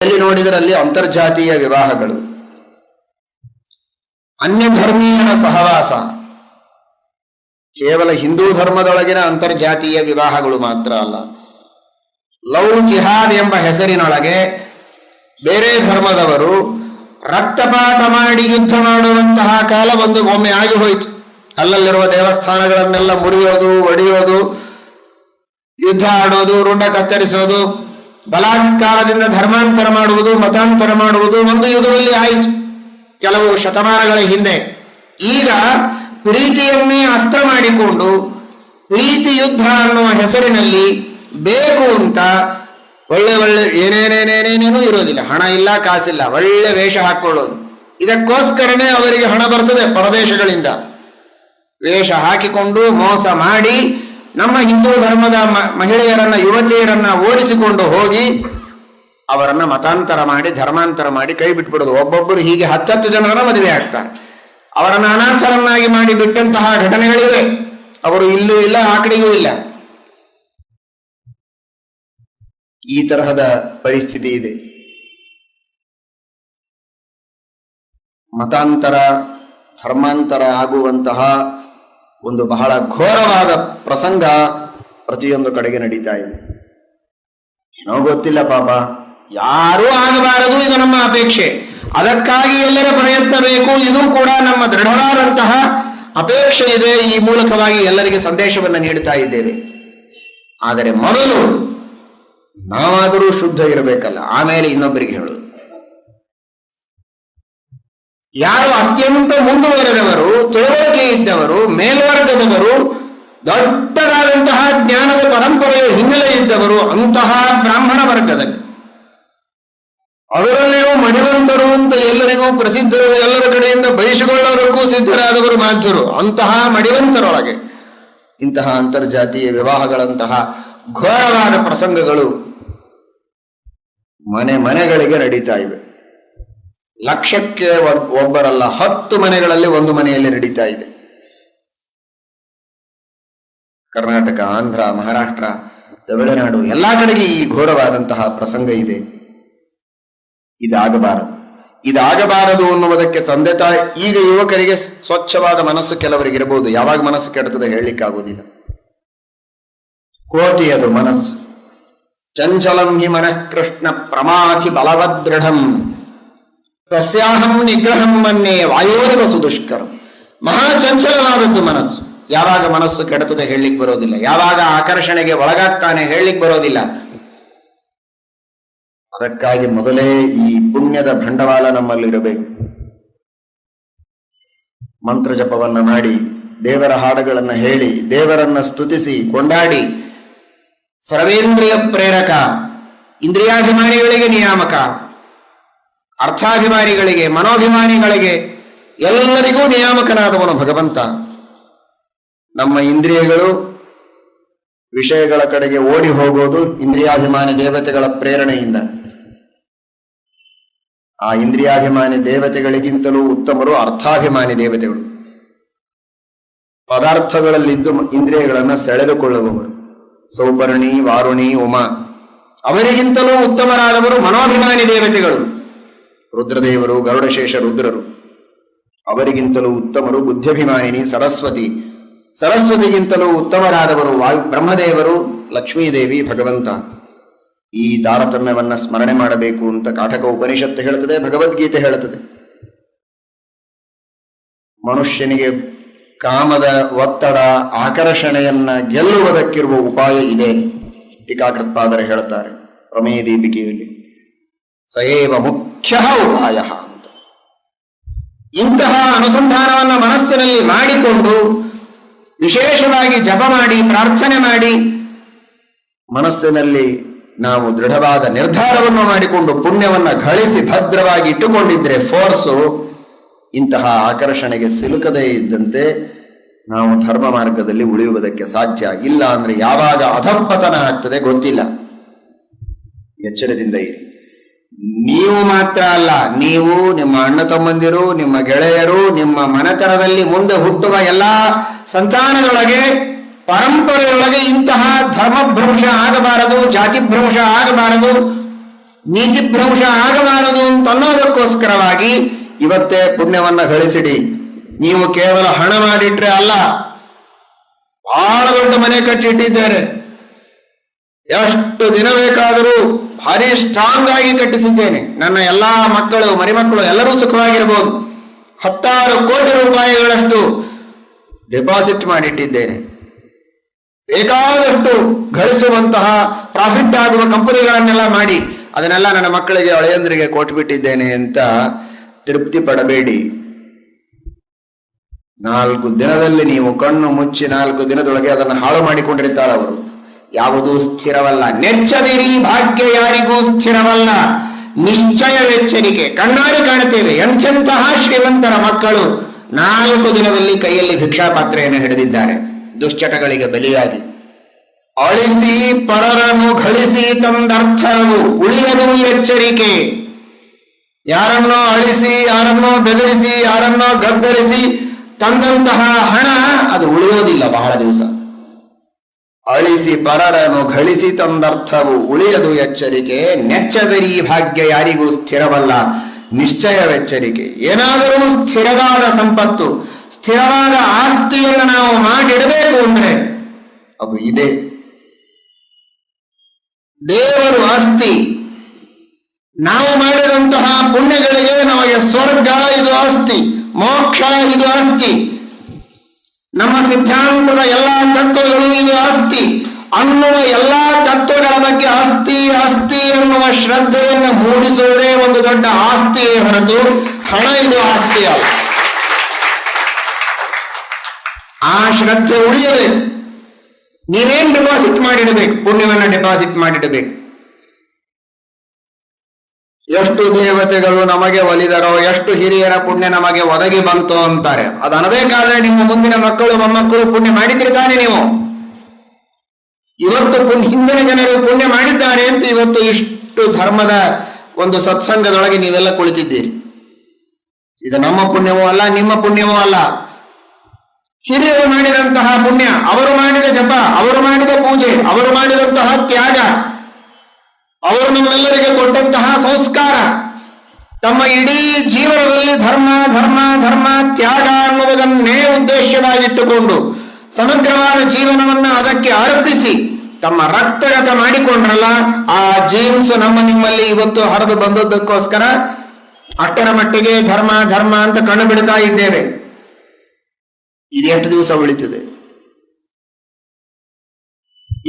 ಎಲ್ಲಿ ನೋಡಿದರಲ್ಲಿ ಅಂತರ್ಜಾತೀಯ ವಿವಾಹಗಳು, ಅನ್ಯ ಧರ್ಮೀಯರ ಸಹವಾಸ, ಕೇವಲ ಹಿಂದೂ ಧರ್ಮದೊಳಗಿನ ಅಂತರ್ಜಾತೀಯ ವಿವಾಹಗಳು ಮಾತ್ರ ಅಲ್ಲ, ಲವ್ ಜಿಹಾದ್ ಎಂಬ ಹೆಸರಿನೊಳಗೆ ಬೇರೆ ಧರ್ಮದವರು ರಕ್ತಪಾತ ಮಾಡಿ ಯುದ್ಧ ಮಾಡುವಂತಹ ಕಾಲ ಒಮ್ಮೆ ಆಗಿ ಹೋಯಿತು. ಅಲ್ಲಲ್ಲಿರುವ ದೇವಸ್ಥಾನಗಳನ್ನೆಲ್ಲ ಮುರಿಯೋದು, ಒಡೆಯೋದು, ಯುದ್ಧ ಆಡೋದು, ರುಂಡ ಕತ್ತರಿಸೋದು, ಬಲಾತ್ಕಾರದಿಂದ ಧರ್ಮಾಂತರ ಮಾಡುವುದು, ಮತಾಂತರ ಮಾಡುವುದು ಒಂದು ಯುಗದಲ್ಲಿ ಆಯಿತು ಕೆಲವು ಶತಮಾನಗಳ ಹಿಂದೆ. ಈಗ ಪ್ರೀತಿಯನ್ನೇ ಅಸ್ತ್ರ ಮಾಡಿಕೊಂಡು ಪ್ರೀತಿ ಯುದ್ಧ ಅನ್ನುವ ಹೆಸರಿನಲ್ಲಿ ಬೇಕು ಅಂತ ಒಳ್ಳೆ ಒಳ್ಳೆ ಏನೇನೇನೇನೇನೇನೂ ಇರೋದಿಲ್ಲ, ಹಣ ಇಲ್ಲ, ಕಾಸಿಲ್ಲ, ಒಳ್ಳೆ ವೇಷ ಹಾಕೊಳ್ಳೋದು. ಇದಕ್ಕೋಸ್ಕರನೇ ಅವರಿಗೆ ಹಣ ಬರ್ತದೆ ಪರದೇಶಗಳಿಂದ. ವೇಷ ಹಾಕಿಕೊಂಡು ಮೋಸ ಮಾಡಿ ನಮ್ಮ ಹಿಂದೂ ಧರ್ಮದ ಮಹಿಳೆಯರನ್ನ, ಯುವತಿಯರನ್ನ ಓಡಿಸಿಕೊಂಡು ಹೋಗಿ ಅವರನ್ನ ಮತಾಂತರ ಮಾಡಿ, ಧರ್ಮಾಂತರ ಮಾಡಿ ಕೈ ಬಿಟ್ಬಿಡೋದು. ಒಬ್ಬೊಬ್ಬರು ಹೀಗೆ 10 ಜನರನ್ನ ಮದುವೆ ಆಗ್ತಾರೆ. ಅವರನ್ನ ಅನಾಥರನ್ನಾಗಿ ಮಾಡಿ ಬಿಟ್ಟಂತಹ ಘಟನೆಗಳಿವೆ. ಅವರು ಇಲ್ಲೂ ಇಲ್ಲ, ಆ ಕಡೆಗೂ ಇಲ್ಲ. ಈ ತರಹದ ಪರಿಸ್ಥಿತಿ ಇದೆ. ಮತಾಂತರ, ಧರ್ಮಾಂತರ ಆಗುವಂತಹ ಒಂದು ಬಹಳ ಘೋರವಾದ ಪ್ರಸಂಗ ಪ್ರತಿಯೊಂದು ಕಡೆಗೆ ನಡೀತಾ ಇದೆ. ಏನೋ ಗೊತ್ತಿಲ್ಲ ಪಾಪ, ಯಾರೂ ಆಗಬಾರದು, ಇದು ನಮ್ಮ ಅಪೇಕ್ಷೆ. ಅದಕ್ಕಾಗಿ ಎಲ್ಲರ ಪ್ರಯತ್ನ ಬೇಕು. ಇದು ಕೂಡ ನಮ್ಮ ದೃಢವಾದಂತಹ ಅಪೇಕ್ಷೆ ಇದೆ. ಈ ಮೂಲಕವಾಗಿ ಎಲ್ಲರಿಗೆ ಸಂದೇಶವನ್ನು ನೀಡುತ್ತಾ ಇದ್ದೇವೆ. ಆದರೆ ಮೊದಲು ನಾವಾದರೂ ಶುದ್ಧ ಇರಬೇಕಲ್ಲ, ಆಮೇಲೆ ಇನ್ನೊಬ್ಬರಿಗೆ ಹೇಳೋದು. ಯಾರು ಅತ್ಯಂತ ಮುಂದುವರೆದವರು, ತಿಳುವಳಿಕೆ ಇದ್ದವರು, ಮೇಲ್ವರ್ಗದವರು, ದೊಡ್ಡದಾದಂತಹ ಜ್ಞಾನದ ಪರಂಪರೆಯ ಹಿನ್ನೆಲೆ ಇದ್ದವರು, ಅಂತಹ ಬ್ರಾಹ್ಮಣ ವರ್ಗದಲ್ಲಿ, ಅದರಲ್ಲಿಯೂ ಮಡಿವಂತರು ಅಂತ ಎಲ್ಲರಿಗೂ ಪ್ರಸಿದ್ಧರು, ಎಲ್ಲರ ಕಡೆಯಿಂದ ಬಯಸಿಕೊಳ್ಳೋದಕ್ಕೂ ಸಿದ್ಧರಾದವರು ಮಾಧ್ಯರು, ಅಂತಹ ಮಡಿವಂತರೊಳಗೆ ಇಂತಹ ಅಂತರ್ಜಾತೀಯ ವಿವಾಹಗಳಂತಹ ಘೋರವಾದ ಪ್ರಸಂಗಗಳು ಮನೆಗಳಿಗೆ ನಡೀತಾ ಇವೆ. ಲಕ್ಷಕ್ಕೆ ಒಬ್ಬರಲ್ಲ, 10 ಮನೆಗಳಲ್ಲಿ ಒಂದು ಮನೆಯಲ್ಲಿ ನಡೀತಾ ಇದೆ. ಕರ್ನಾಟಕ, ಆಂಧ್ರ, ಮಹಾರಾಷ್ಟ್ರ, ತಮಿಳುನಾಡು ಎಲ್ಲಾ ಕಡೆಗೆ ಈ ಘೋರವಾದಂತಹ ಪ್ರಸಂಗ ಇದೆ. ಇದಾಗಬಾರದು ಅನ್ನುವುದಕ್ಕೆ ತಂದೆ ತಾಯಿ, ಈಗ ಯುವಕರಿಗೆ ಸ್ವಚ್ಛವಾದ ಮನಸ್ಸು ಕೆಲವರಿಗೆ ಇರಬಹುದು, ಯಾವಾಗ ಮನಸ್ಸು ಕೆಡುತ್ತದೆ ಹೇಳಲಿಕ್ಕಾಗುವುದಿಲ್ಲ. ಕೋತಿ ಅದು ಮನಸ್ಸು. ಚಂಚಲಂ ಹಿ ಮನಃ ಕೃಷ್ಣ ಪ್ರಮಾಥಿ ಬಲವದೃಢಂ ತಸ್ಯಾಹಂ ನಿಗ್ರಹಂ ಮನ್ಯೇ ವಾಯೋರಿವ ಸುದುಷ್ಕರಂ. ಮಹಾ ಚಂಚಲವಾದದ್ದು ಮನಸ್ಸು. ಯಾವಾಗ ಮನಸ್ಸು ಕೆಡುತ್ತದೆ ಹೇಳಲಿಕ್ಕೆ ಬರೋದಿಲ್ಲ, ಯಾವಾಗ ಆಕರ್ಷಣೆಗೆ ಒಳಗಾಗ್ತಾನೆ ಹೇಳಲಿಕ್ಕೆ ಬರೋದಿಲ್ಲ. ಅದಕ್ಕಾಗಿ ಮೊದಲೇ ಈ ಪುಣ್ಯದ ಬಂಡವಾಳ ನಮ್ಮಲ್ಲಿರಬೇಕು. ಮಂತ್ರ ಜಪವನ್ನ ಮಾಡಿ, ದೇವರ ಹಾಡುಗಳನ್ನು ಹೇಳಿ, ದೇವರನ್ನ ಸ್ತುತಿಸಿ ಕೊಂಡಾಡಿ, ಸರ್ವೇಂದ್ರಿಯ ಪ್ರೇರಕ, ಇಂದ್ರಿಯಾಭಿಮಾನಿಗಳಿಗೆ ನಿಯಾಮಕ, ಅರ್ಥಾಭಿಮಾನಿಗಳಿಗೆ, ಮನೋಭಿಮಾನಿಗಳಿಗೆ ಎಲ್ಲರಿಗೂ ನಿಯಾಮಕನಾದವನು ಭಗವಂತ. ನಮ್ಮ ಇಂದ್ರಿಯಗಳು ವಿಷಯಗಳ ಕಡೆಗೆ ಓಡಿ ಹೋಗೋದು ಇಂದ್ರಿಯಾಭಿಮಾನಿ ದೇವತೆಗಳ ಪ್ರೇರಣೆಯಿಂದ. ಆ ಇಂದ್ರಿಯಾಭಿಮಾನಿ ದೇವತೆಗಳಿಗಿಂತಲೂ ಉತ್ತಮರು ಅರ್ಥಾಭಿಮಾನಿ ದೇವತೆಗಳು. ಪದಾರ್ಥಗಳಲ್ಲಿದ್ದು ಇಂದ್ರಿಯಗಳನ್ನು ಸೆಳೆದುಕೊಳ್ಳುವವರು ಸೌಪರ್ಣಿ, ವಾರುಣಿ, ಉಮಾ. ಅವರಿಗಿಂತಲೂ ಉತ್ತಮರಾದವರು ಮನೋಭಿಮಾನಿ ದೇವತೆಗಳು, ರುದ್ರದೇವರು, ಗರುಡಶೇಷ ರುದ್ರರು. ಅವರಿಗಿಂತಲೂ ಉತ್ತಮರು ಬುದ್ಧಿಭಿಮಾನಿನಿ ಸರಸ್ವತಿ. ಸರಸ್ವತಿಗಿಂತಲೂ ಉತ್ತಮರಾದವರು ಬ್ರಹ್ಮದೇವರು, ಲಕ್ಷ್ಮೀದೇವಿ, ಭಗವಂತ. ಈ ತಾರತಮ್ಯವನ್ನ ಸ್ಮರಣೆ ಮಾಡಬೇಕು ಅಂತ ಕಾಠಕ ಉಪನಿಷತ್ತು ಹೇಳುತ್ತದೆ, ಭಗವದ್ಗೀತೆ ಹೇಳುತ್ತದೆ. ಮನುಷ್ಯನಿಗೆ ಕಾಮದ ಒತ್ತಡ, ಆಕರ್ಷಣೆಯನ್ನ ಗೆಲ್ಲುವುದಕ್ಕಿರುವ ಉಪಾಯ ಇದೆ. ಟೀಕಾಕೃತ್ಪಾದರು ಹೇಳುತ್ತಾರೆ ಪ್ರಮೇಯ ದೀಪಿಕೆಯಲ್ಲಿ, ಸಯೇವ ಮುಖ್ಯ ಉಪಾಯ ಅಂತ. ಇಂತಹ ಅನುಸಂಧಾನವನ್ನ ಮನಸ್ಸಿನಲ್ಲಿ ಮಾಡಿಕೊಂಡು ವಿಶೇಷವಾಗಿ ಜಪ ಮಾಡಿ, ಪ್ರಾರ್ಥನೆ ಮಾಡಿ, ಮನಸ್ಸಿನಲ್ಲಿ ನಾವು ದೃಢವಾದ ನಿರ್ಧಾರವನ್ನು ಮಾಡಿಕೊಂಡು ಪುಣ್ಯವನ್ನ ಗಳಿಸಿ ಭದ್ರವಾಗಿ ಇಟ್ಟುಕೊಂಡಿದ್ರೆ ಫೋರ್ಸು ಇಂತಹ ಆಕರ್ಷಣೆಗೆ ಸಿಲುಕದೇ ಇದ್ದಂತೆ ನಾವು ಧರ್ಮ ಮಾರ್ಗದಲ್ಲಿ ಉಳಿಯುವುದಕ್ಕೆ ಸಾಧ್ಯ. ಇಲ್ಲ ಅಂದ್ರೆ ಯಾವಾಗ ಅಧಃಪತನ ಆಗ್ತದೆ ಗೊತ್ತಿಲ್ಲ. ಎಚ್ಚರದಿಂದ ಇರಿ. ನೀವು ಮಾತ್ರ ಅಲ್ಲ, ನೀವು, ನಿಮ್ಮ ಅಣ್ಣ ತಮ್ಮಂದಿರು, ನಿಮ್ಮ ಗೆಳೆಯರು, ನಿಮ್ಮ ಮನೆತನದಲ್ಲಿ ಮುಂದೆ ಹುಟ್ಟುವ ಎಲ್ಲಾ ಸಂತಾನದೊಳಗೆ, ಪರಂಪರೆಯೊಳಗೆ ಇಂತಹ ಧರ್ಮಭ್ರಂಶ ಆಗಬಾರದು, ಜಾತಿ ಭ್ರಂಶ ಆಗಬಾರದು, ನೀತಿಭ್ರಂಶ ಆಗಬಾರದು ಅಂತ ಅನ್ನೋದಕ್ಕೋಸ್ಕರವಾಗಿ ಇವತ್ತೇ ಪುಣ್ಯವನ್ನ ಗಳಿಸಿಡಿ. ನೀವು ಕೇವಲ ಹಣ ಮಾಡಿಟ್ರೆ ಅಲ್ಲ, ಬಹಳ ದೊಡ್ಡ ಮನೆ ಕಟ್ಟಿಟ್ಟಿದ್ದಾರೆ. ಎಷ್ಟು ದಿನ ಬೇಕಾದರೂ ಭಾರಿ ಸ್ಟ್ರಾಂಗ್ ಆಗಿ ಕಟ್ಟಿಸಿದ್ದೇನೆ. ನನ್ನ ಎಲ್ಲಾ ಮಕ್ಕಳು ಮರಿಮಕ್ಕಳು ಎಲ್ಲರೂ ಸುಖವಾಗಿರಬಹುದು. 10 ಕೋಟಿ ರೂಪಾಯಿಗಳಷ್ಟು ಡೆಪಾಸಿಟ್ ಮಾಡಿಟ್ಟಿದ್ದೇನೆ. ಬೇಕಾದಷ್ಟು ಗಳಿಸುವಂತಹ ಪ್ರಾಫಿಟ್ ಆಗುವ ಕಂಪನಿಗಳನ್ನೆಲ್ಲ ಮಾಡಿ ಅದನ್ನೆಲ್ಲ ನನ್ನ ಮಕ್ಕಳಿಗೆ ಅಳೆಯಂದ್ರಿಗೆ ಕೊಟ್ಬಿಟ್ಟಿದ್ದೇನೆ ಅಂತ ತೃಪ್ತಿ ಪಡಬೇಡಿ. 4 ದಿನದಲ್ಲಿ ನೀವು ಕಣ್ಣು ಮುಚ್ಚಿ 4 ದಿನದೊಳಗೆ ಅದನ್ನು ಹಾಳು ಮಾಡಿಕೊಂಡಿರ್ತಾಳೆ ಅವರು. ಯಾವುದೂ ಸ್ಥಿರವಲ್ಲ. ನೆಚ್ಚದಿರಿ ಭಾಗ್ಯ ಯಾರಿಗೂ ಸ್ಥಿರವಲ್ಲ. ನಿಶ್ಚಯವೆಚ್ಚರಿಕೆ. ಕಣ್ಣಾರೆ ಕಾಣುತ್ತೇವೆ ಎಂಥೆಂತಹ ಶ್ರೀಮಂತರ ಮಕ್ಕಳು 4 ದಿನದಲ್ಲಿ ಕೈಯಲ್ಲಿ ಭಿಕ್ಷಾಪಾತ್ರೆಯನ್ನು ಹಿಡಿದಿದ್ದಾರೆ ದುಶ್ಚಟಗಳಿಗೆ ಬಲಿಯಾಗಿ. ಅಳಿಸಿ ಪರರನ್ನು ಗಳಿಸಿ ತಂದರ್ಥವು ಉಳಿಯಲು ಎಚ್ಚರಿಕೆ. ಯಾರನ್ನೋ ಅಳಿಸಿ, ಯಾರನ್ನೋ ಬೆದರಿಸಿ, ಯಾರನ್ನೋ ಗದ್ದರಿಸಿ ತಂದಂತಹ ಹಣ ಅದು ಉಳಿಯೋದಿಲ್ಲ ಬಹಳ ದಿವಸ. ಅಳಿಸಿ ಪರರನ್ನು ಗಳಿಸಿ ತಂದರ್ಥವು ಉಳಿಯದು ಎಚ್ಚರಿಕೆ. ನೆಚ್ಚದರಿ ಭಾಗ್ಯ ಯಾರಿಗೂ ಸ್ಥಿರವಲ್ಲ. ನಿಶ್ಚಯವೆಚ್ಚರಿಕೆ. ಏನಾದರೂ ಸ್ಥಿರವಾದ ಸಂಪತ್ತು, ಸ್ಥಿರವಾದ ಆಸ್ತಿಯನ್ನು ನಾವು ಮಾಡಿಡಬೇಕು ಅಂದ್ರೆ ಅದು ಇದೆ. ದೇವರು ಆಸ್ತಿ. ನಾವು ಮಾಡಿದಂತಹ ಪುಣ್ಯಗಳಿಗೆ ನಮಗೆ ಸ್ವರ್ಗ ಇದು ಆಸ್ತಿ, ಮೋಕ್ಷ ಇದು ಆಸ್ತಿ, ನಮ್ಮ ಸಿದ್ಧಾಂತದ ಎಲ್ಲಾ ತತ್ವಗಳು ಇದು ಆಸ್ತಿ ಅನ್ನುವ ಎಲ್ಲಾ ತತ್ವಗಳ ಬಗ್ಗೆ ಆಸ್ತಿ ಆಸ್ತಿ ಎನ್ನುವ ಶ್ರದ್ಧೆಯನ್ನು ಮೂಡಿಸುವುದೇ ಒಂದು ದೊಡ್ಡ ಆಸ್ತಿಯೇ ಹೊರತು ಹಣ ಇದು ಆಸ್ತಿ ಅಲ್ಲ. ಆ ಶ್ರದ್ಧೆ ಉಳಿಯಬೇಕು. ನೀವೇನ್ ಡೆಪಾಸಿಟ್ ಮಾಡಿಡಬೇಕು? ಪುಣ್ಯವನ್ನ ಡೆಪಾಸಿಟ್ ಮಾಡಿಡಬೇಕು. ಎಷ್ಟು ದೇವತೆಗಳು ನಮಗೆ ಒಲಿದರೋ, ಎಷ್ಟು ಹಿರಿಯರ ಪುಣ್ಯ ನಮಗೆ ಒದಗಿ ಬಂತು ಅಂತಾರೆ. ಅದು ಅನಬೇಕಾದ್ರೆ ನಿಮ್ಮ ಮುಂದಿನ ಮಕ್ಕಳು ಮೊಮ್ಮಕ್ಕಳು ಪುಣ್ಯ ಮಾಡಿದ್ರೆ ತಾನೆ ನೀವು. ಇವತ್ತು ಹಿಂದಿನ ಜನರು ಪುಣ್ಯ ಮಾಡಿದ್ದಾರೆ ಅಂತ ಇವತ್ತು ಇಷ್ಟು ಧರ್ಮದ ಒಂದು ಸತ್ಸಂಗದೊಳಗೆ ನೀವೆಲ್ಲ ಕುಳಿತಿದ್ದೀರಿ. ಇದು ನಮ್ಮ ಪುಣ್ಯವೂ ಅಲ್ಲ, ನಿಮ್ಮ ಪುಣ್ಯವೂ ಅಲ್ಲ. ಹಿರಿಯರು ಮಾಡಿದಂತಹ ಪುಣ್ಯ, ಅವರು ಮಾಡಿದ ಜಪ, ಅವರು ಮಾಡಿದ ಪೂಜೆ, ಅವರು ಮಾಡಿದಂತಹ ತ್ಯಾಗ, ಅವರು ನಮ್ಮೆಲ್ಲರಿಗೆ ಕೊಟ್ಟಂತಹ ಸಂಸ್ಕಾರ, ತಮ್ಮ ಇಡೀ ಜೀವನದಲ್ಲಿ ಧರ್ಮ ಧರ್ಮ ಧರ್ಮ ತ್ಯಾಗ ಅನ್ನುವುದನ್ನೇ ಉದ್ದೇಶವಾಗಿಟ್ಟುಕೊಂಡು ಸಮಗ್ರವಾದ ಜೀವನವನ್ನ ಅದಕ್ಕೆ ಅರ್ಪಿಸಿ ತಮ್ಮ ರಕ್ತಗತ ಮಾಡಿಕೊಂಡ್ರಲ್ಲ, ಆ ಜೀನ್ಸ್ ನಿಮ್ಮಲ್ಲಿ ಇವತ್ತು ಹರಿದು ಬಂದದ್ದಕ್ಕೋಸ್ಕರ ಅಷ್ಟರ ಮಟ್ಟಿಗೆ ಧರ್ಮ ಧರ್ಮ ಅಂತ ಕಣ್ಣು ಬಿಡ್ತಾ ಇದ್ದೇವೆ. ಇದು ಎಷ್ಟು ದಿವಸ ಉಳಿತದೆ?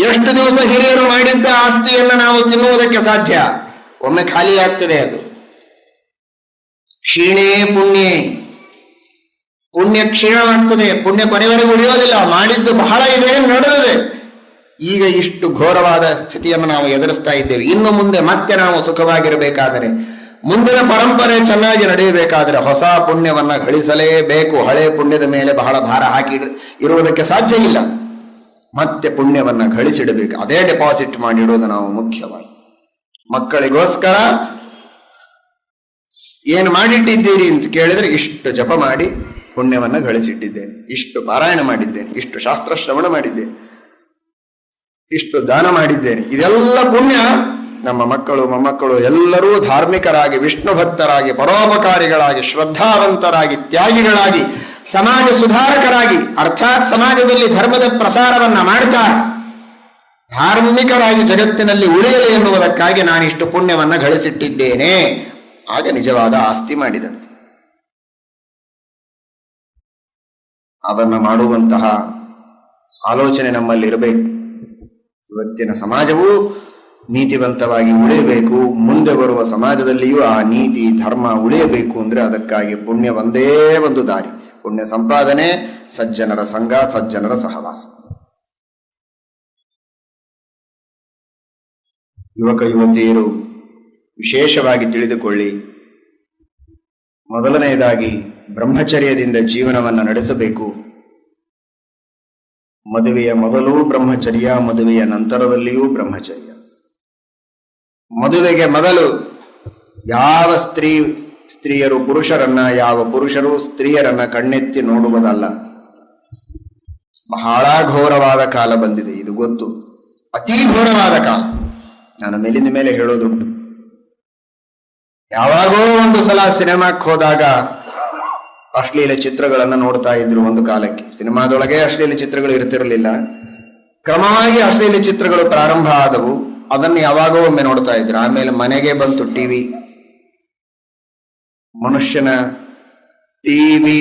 ಎಷ್ಟು ದಿವಸ ಹಿರಿಯರು ಮಾಡಿದ್ದ ಆಸ್ತಿಯನ್ನು ನಾವು ತಿನ್ನುವುದಕ್ಕೆ ಸಾಧ್ಯ? ಒಮ್ಮೆ ಖಾಲಿ ಆಗ್ತದೆ ಅದು. ಕ್ಷೀಣೇ ಪುಣ್ಯೇ. ಪುಣ್ಯ ಕ್ಷೀಣವಾಗ್ತದೆ. ಪುಣ್ಯ ಕೊನೆವರೆಗೂ ಉಳಿಯೋದಿಲ್ಲ. ಮಾಡಿದ್ದು ಬಹಳ ಇದೆ, ನಡೆದಿದೆ. ಈಗ ಇಷ್ಟು ಘೋರವಾದ ಸ್ಥಿತಿಯನ್ನು ನಾವು ಎದುರಿಸ್ತಾ ಇದ್ದೇವೆ. ಇನ್ನು ಮುಂದೆ ಮತ್ತೆ ನಾವು ಸುಖವಾಗಿರಬೇಕಾದರೆ, ಮುಂದಿನ ಪರಂಪರೆ ಚೆನ್ನಾಗಿ ನಡೆಯಬೇಕಾದರೆ ಹೊಸ ಪುಣ್ಯವನ್ನ ಗಳಿಸಲೇಬೇಕು. ಹಳೆ ಪುಣ್ಯದ ಮೇಲೆ ಬಹಳ ಭಾರ ಹಾಕಿ ಇರುವುದಕ್ಕೆ ಸಾಧ್ಯ ಇಲ್ಲ. ಮತ್ತೆ ಪುಣ್ಯವನ್ನ ಗಳಿಸಿಡಬೇಕು. ಅದೇ ಡೆಪಾಸಿಟ್ ಮಾಡಿಡೋದು ನಾವು ಮುಖ್ಯವಾಗಿ. ಮಕ್ಕಳಿಗೋಸ್ಕರ ಏನು ಮಾಡಿಟ್ಟಿದ್ದೀರಿ ಅಂತ ಕೇಳಿದ್ರೆ, ಇಷ್ಟು ಜಪ ಮಾಡಿ ಪುಣ್ಯವನ್ನ ಗಳಿಸಿಟ್ಟಿದ್ದೇನೆ, ಇಷ್ಟು ಪಾರಾಯಣ ಮಾಡಿದ್ದೇನೆ, ಇಷ್ಟು ಶಾಸ್ತ್ರ ಶ್ರವಣ ಮಾಡಿದ್ದೇನೆ, ಇಷ್ಟು ದಾನ ಮಾಡಿದ್ದೇನೆ. ಇದೆಲ್ಲ ಪುಣ್ಯ ನಮ್ಮ ಮಕ್ಕಳು ಮೊಮ್ಮಕ್ಕಳು ಎಲ್ಲರೂ ಧಾರ್ಮಿಕರಾಗಿ, ವಿಷ್ಣು ಭಕ್ತರಾಗಿ, ಪರೋಪಕಾರಿಗಳಾಗಿ, ಶ್ರದ್ಧಾವಂತರಾಗಿ, ತ್ಯಾಗಿಗಳಾಗಿ, ಸಮಾಜ ಸುಧಾರಕರಾಗಿ, ಅರ್ಥಾತ್ ಸಮಾಜದಲ್ಲಿ ಧರ್ಮದ ಪ್ರಸಾರವನ್ನ ಮಾಡ್ತಾ ಧಾರ್ಮಿಕರಾಗಿ ಜಗತ್ತಿನಲ್ಲಿ ಉಳಿಯಲಿ ಎನ್ನುವುದಕ್ಕಾಗಿ ನಾನಿಷ್ಟು ಪುಣ್ಯವನ್ನ ಗಳಿಸಿಟ್ಟಿದ್ದೇನೆ. ಆಗ ನಿಜವಾದ ಆಸ್ತಿ ಮಾಡಿದಂತೆ. ಅದನ್ನು ಮಾಡುವಂತಹ ಆಲೋಚನೆ ನಮ್ಮಲ್ಲಿ ಇರಬೇಕು. ಇವತ್ತಿನ ಸಮಾಜವು ನೀತಿವಂತವಾಗಿ ಉಳಿಯಬೇಕು. ಮುಂದೆ ಬರುವ ಸಮಾಜದಲ್ಲಿಯೂ ಆ ನೀತಿ ಧರ್ಮ ಉಳಿಯಬೇಕು ಅಂದ್ರೆ ಅದಕ್ಕಾಗಿ ಪುಣ್ಯ ಒಂದೇ ಒಂದು ದಾರಿ. ಪುಣ್ಯ ಸಂಪಾದನೆ, ಸಜ್ಜನರ ಸಂಘ, ಸಜ್ಜನರ ಸಹವಾಸ. ಯುವಕ ಯುವತಿಯರು ವಿಶೇಷವಾಗಿ ತಿಳಿದುಕೊಳ್ಳಿ. ಮೊದಲನೆಯದಾಗಿ ಬ್ರಹ್ಮಚರ್ಯದಿಂದ ಜೀವನವನ್ನು ನಡೆಸಬೇಕು. ಮದುವೆಯ ಮೊದಲು ಬ್ರಹ್ಮಚರ್ಯ, ಮದುವೆಯ ನಂತರದಲ್ಲಿಯೂ ಬ್ರಹ್ಮಚರ್ಯ. ಮದುವೆಗೆ ಮೊದಲು ಯಾವ ಸ್ತ್ರೀಯರು ಪುರುಷರನ್ನ, ಯಾವ ಪುರುಷರು ಸ್ತ್ರೀಯರನ್ನ ಕಣ್ಣೆತ್ತಿ ನೋಡುವುದಲ್ಲ. ಬಹಳ ಘೋರವಾದ ಕಾಲ ಬಂದಿದೆ, ಇದು ಗೊತ್ತು. ಅತೀ ಘೋರವಾದ ಕಾಲ. ನಾನು ಮೇಲಿಂದ ಮೇಲೆ ಹೇಳೋದುಂಟು. ಯಾವಾಗೋ ಒಂದು ಸಲ ಸಿನಿಮಾಕ್ಕೆ ಹೋದಾಗ ಅಶ್ಲೀಲ ಚಿತ್ರಗಳನ್ನು ನೋಡ್ತಾ ಇದ್ರು. ಒಂದು ಕಾಲಕ್ಕೆ ಸಿನಿಮಾದೊಳಗೆ ಅಶ್ಲೀಲ ಚಿತ್ರಗಳು ಇರ್ತಿರಲಿಲ್ಲ. ಕ್ರಮವಾಗಿ ಅಶ್ಲೀಲ ಚಿತ್ರಗಳು ಪ್ರಾರಂಭ ಆದವು. ಅದನ್ನು ಯಾವಾಗೋ ಒಮ್ಮೆ ನೋಡ್ತಾ ಇದ್ರು. ಆಮೇಲೆ ಮನೆಗೆ ಬಂತು ಟಿವಿ. ಮನುಷ್ಯನ ಟಿವಿ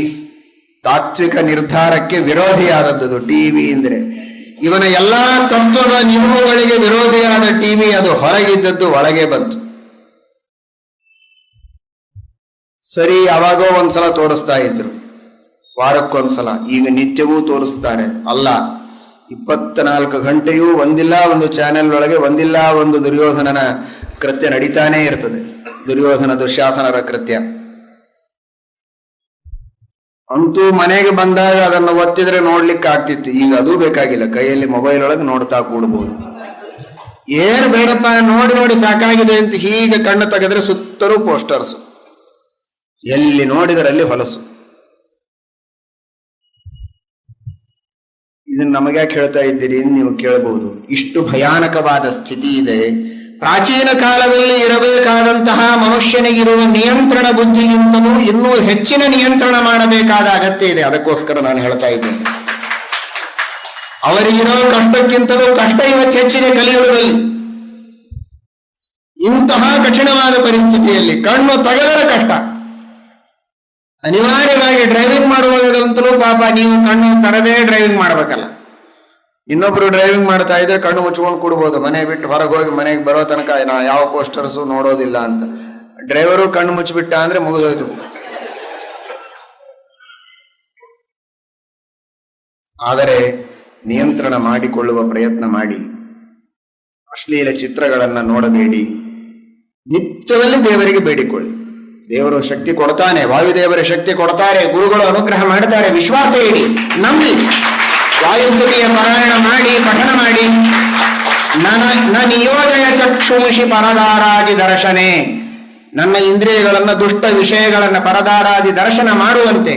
ತಾತ್ವಿಕ ನಿರ್ಧಾರಕ್ಕೆ ವಿರೋಧಿಯಾದದ್ದು ಟಿವಿ ಅಂದ್ರೆ. ಇವನ ಎಲ್ಲಾ ತತ್ವದ ನಿಯಮಗಳಿಗೆ ವಿರೋಧಿಯಾದ ಟಿವಿ ಅದು ಹೊರಗಿದ್ದದ್ದು ಒಳಗೆ ಬಂತು. ಸರಿ, ಯಾವಾಗೋ ಒಂದ್ಸಲ ತೋರಿಸ್ತಾ ಇದ್ರು, ವಾರಕ್ಕೊಂದ್ಸಲ. ಈಗ ನಿತ್ಯವೂ ತೋರಿಸ್ತಾರೆ. ಅಲ್ಲ, 24 ಗಂಟೆಯೂ ಒಂದಿಲ್ಲ ಒಂದು ಚಾನೆಲ್ ಒಳಗೆ ಒಂದಿಲ್ಲ ಒಂದು ದುರ್ಯೋಧನನ ಕೃತ್ಯ ನಡೀತಾನೇ ಇರ್ತದೆ. ದುರ್ಯೋಧನ ದುಶ್ಯಾಸನರ ಕೃತ್ಯ ಅಂತೂ ಮನೆಗೆ ಬಂದಾಗ ಅದನ್ನು ಒತ್ತಿದ್ರೆ ನೋಡ್ಲಿಕ್ಕೆ ಆಗ್ತಿತ್ತು. ಈಗ ಅದೂ ಬೇಕಾಗಿಲ್ಲ, ಕೈಯಲ್ಲಿ ಮೊಬೈಲ್ ಒಳಗೆ ನೋಡ್ತಾ ಕೂಡಬಹುದು. ಏನ್ ಬೇಡಪ್ಪ, ನೋಡಿ ನೋಡಿ ಸಾಕಾಗಿದೆ ಅಂತ ಹೀಗೆ ಕಣ್ಣು ತೆಗೆದ್ರೆ ಸುತ್ತಲೂ ಪೋಸ್ಟರ್ಸ್, ಎಲ್ಲಿ ನೋಡಿದರಲ್ಲಿ ಹೊಲಸು. ಇದನ್ನು ನಮಗ್ಯಾಕೆ ಹೇಳ್ತಾ ಇದ್ದೀರಿ ಅಂತ ನೀವು ಕೇಳಬಹುದು. ಇಷ್ಟು ಭಯಾನಕವಾದ ಸ್ಥಿತಿ ಇದೆ. ಪ್ರಾಚೀನ ಕಾಲದಲ್ಲಿ ಇರಬೇಕಾದಂತಹ ಮನುಷ್ಯನಿಗಿರುವ ನಿಯಂತ್ರಣ ಬುದ್ಧಿಗಿಂತಲೂ ಇನ್ನೂ ಹೆಚ್ಚಿನ ನಿಯಂತ್ರಣ ಮಾಡಬೇಕಾದ ಅಗತ್ಯ ಇದೆ. ಅದಕ್ಕೋಸ್ಕರ ನಾನು ಹೇಳ್ತಾ ಇದ್ದೇನೆ, ಅವರಿಗಿರೋ ಕಷ್ಟಕ್ಕಿಂತಲೂ ಕಷ್ಟ ಇವತ್ತು ಹೆಚ್ಚಿದೆ ಕಲಿಯುಗದಲ್ಲಿ. ಇಂತಹ ಕಠಿಣವಾದ ಪರಿಸ್ಥಿತಿಯಲ್ಲಿ ಕಣ್ಣು ತೆಗೆದರೆ ಕಷ್ಟ. ಅನಿವಾರ್ಯವಾಗಿ ಡ್ರೈವಿಂಗ್ ಮಾಡುವಾಗಂತಲೂ ಪಾಪ ನೀವು ಕಣ್ಣು ತರದೇ ಡ್ರೈವಿಂಗ್ ಮಾಡ್ಬೇಕಲ್ಲ. ಇನ್ನೊಬ್ರು ಡ್ರೈವಿಂಗ್ ಮಾಡ್ತಾ ಇದ್ರೆ ಕಣ್ಣು ಮುಚ್ಕೊಂಡು ಕೂಡ್ಬೋದು. ಮನೆ ಬಿಟ್ಟು ಹೊರಗೆ ಹೋಗಿ ಮನೆಗೆ ಬರೋ ತನಕ ನಾ ಯಾವ ಪೋಸ್ಟರ್ಸು ನೋಡೋದಿಲ್ಲ ಅಂತ. ಡ್ರೈವರು ಕಣ್ಣು ಮುಚ್ಚಿಬಿಟ್ಟ ಅಂದ್ರೆ ಮುಗಿದೋಯ್ತು. ಆದರೆ ನಿಯಂತ್ರಣ ಮಾಡಿಕೊಳ್ಳುವ ಪ್ರಯತ್ನ ಮಾಡಿ. ಅಶ್ಲೀಲ ಚಿತ್ರಗಳನ್ನ ನೋಡಬೇಡಿ. ನಿತ್ಯದಲ್ಲಿ ದೇವರಿಗೆ ಬೇಡಿಕೊಳ್ಳಿ. ದೇವರು ಶಕ್ತಿ ಕೊಡ್ತಾನೆ, ವಾಯುದೇವರ ಶಕ್ತಿ ಕೊಡ್ತಾರೆ, ಗುರುಗಳು ಅನುಗ್ರಹ ಮಾಡ್ತಾರೆ. ವಿಶ್ವಾಸ ಇಡಿ, ನಂಬಿ ವಾಯುಸ್ತುತಿಯ ಪಾರಾಯಣ ಮಾಡಿ, ಪಠನ ಮಾಡಿ. ನ ನಿಯೋಜಯ ಚಕ್ಷುಂಷಿ ಪರದಾರಾದಿ ದರ್ಶನೆ, ನನ್ನ ಇಂದ್ರಿಯಗಳನ್ನ ದುಷ್ಟ ವಿಷಯಗಳನ್ನ ಪರದಾರಾದಿ ದರ್ಶನ ಮಾಡುವಂತೆ,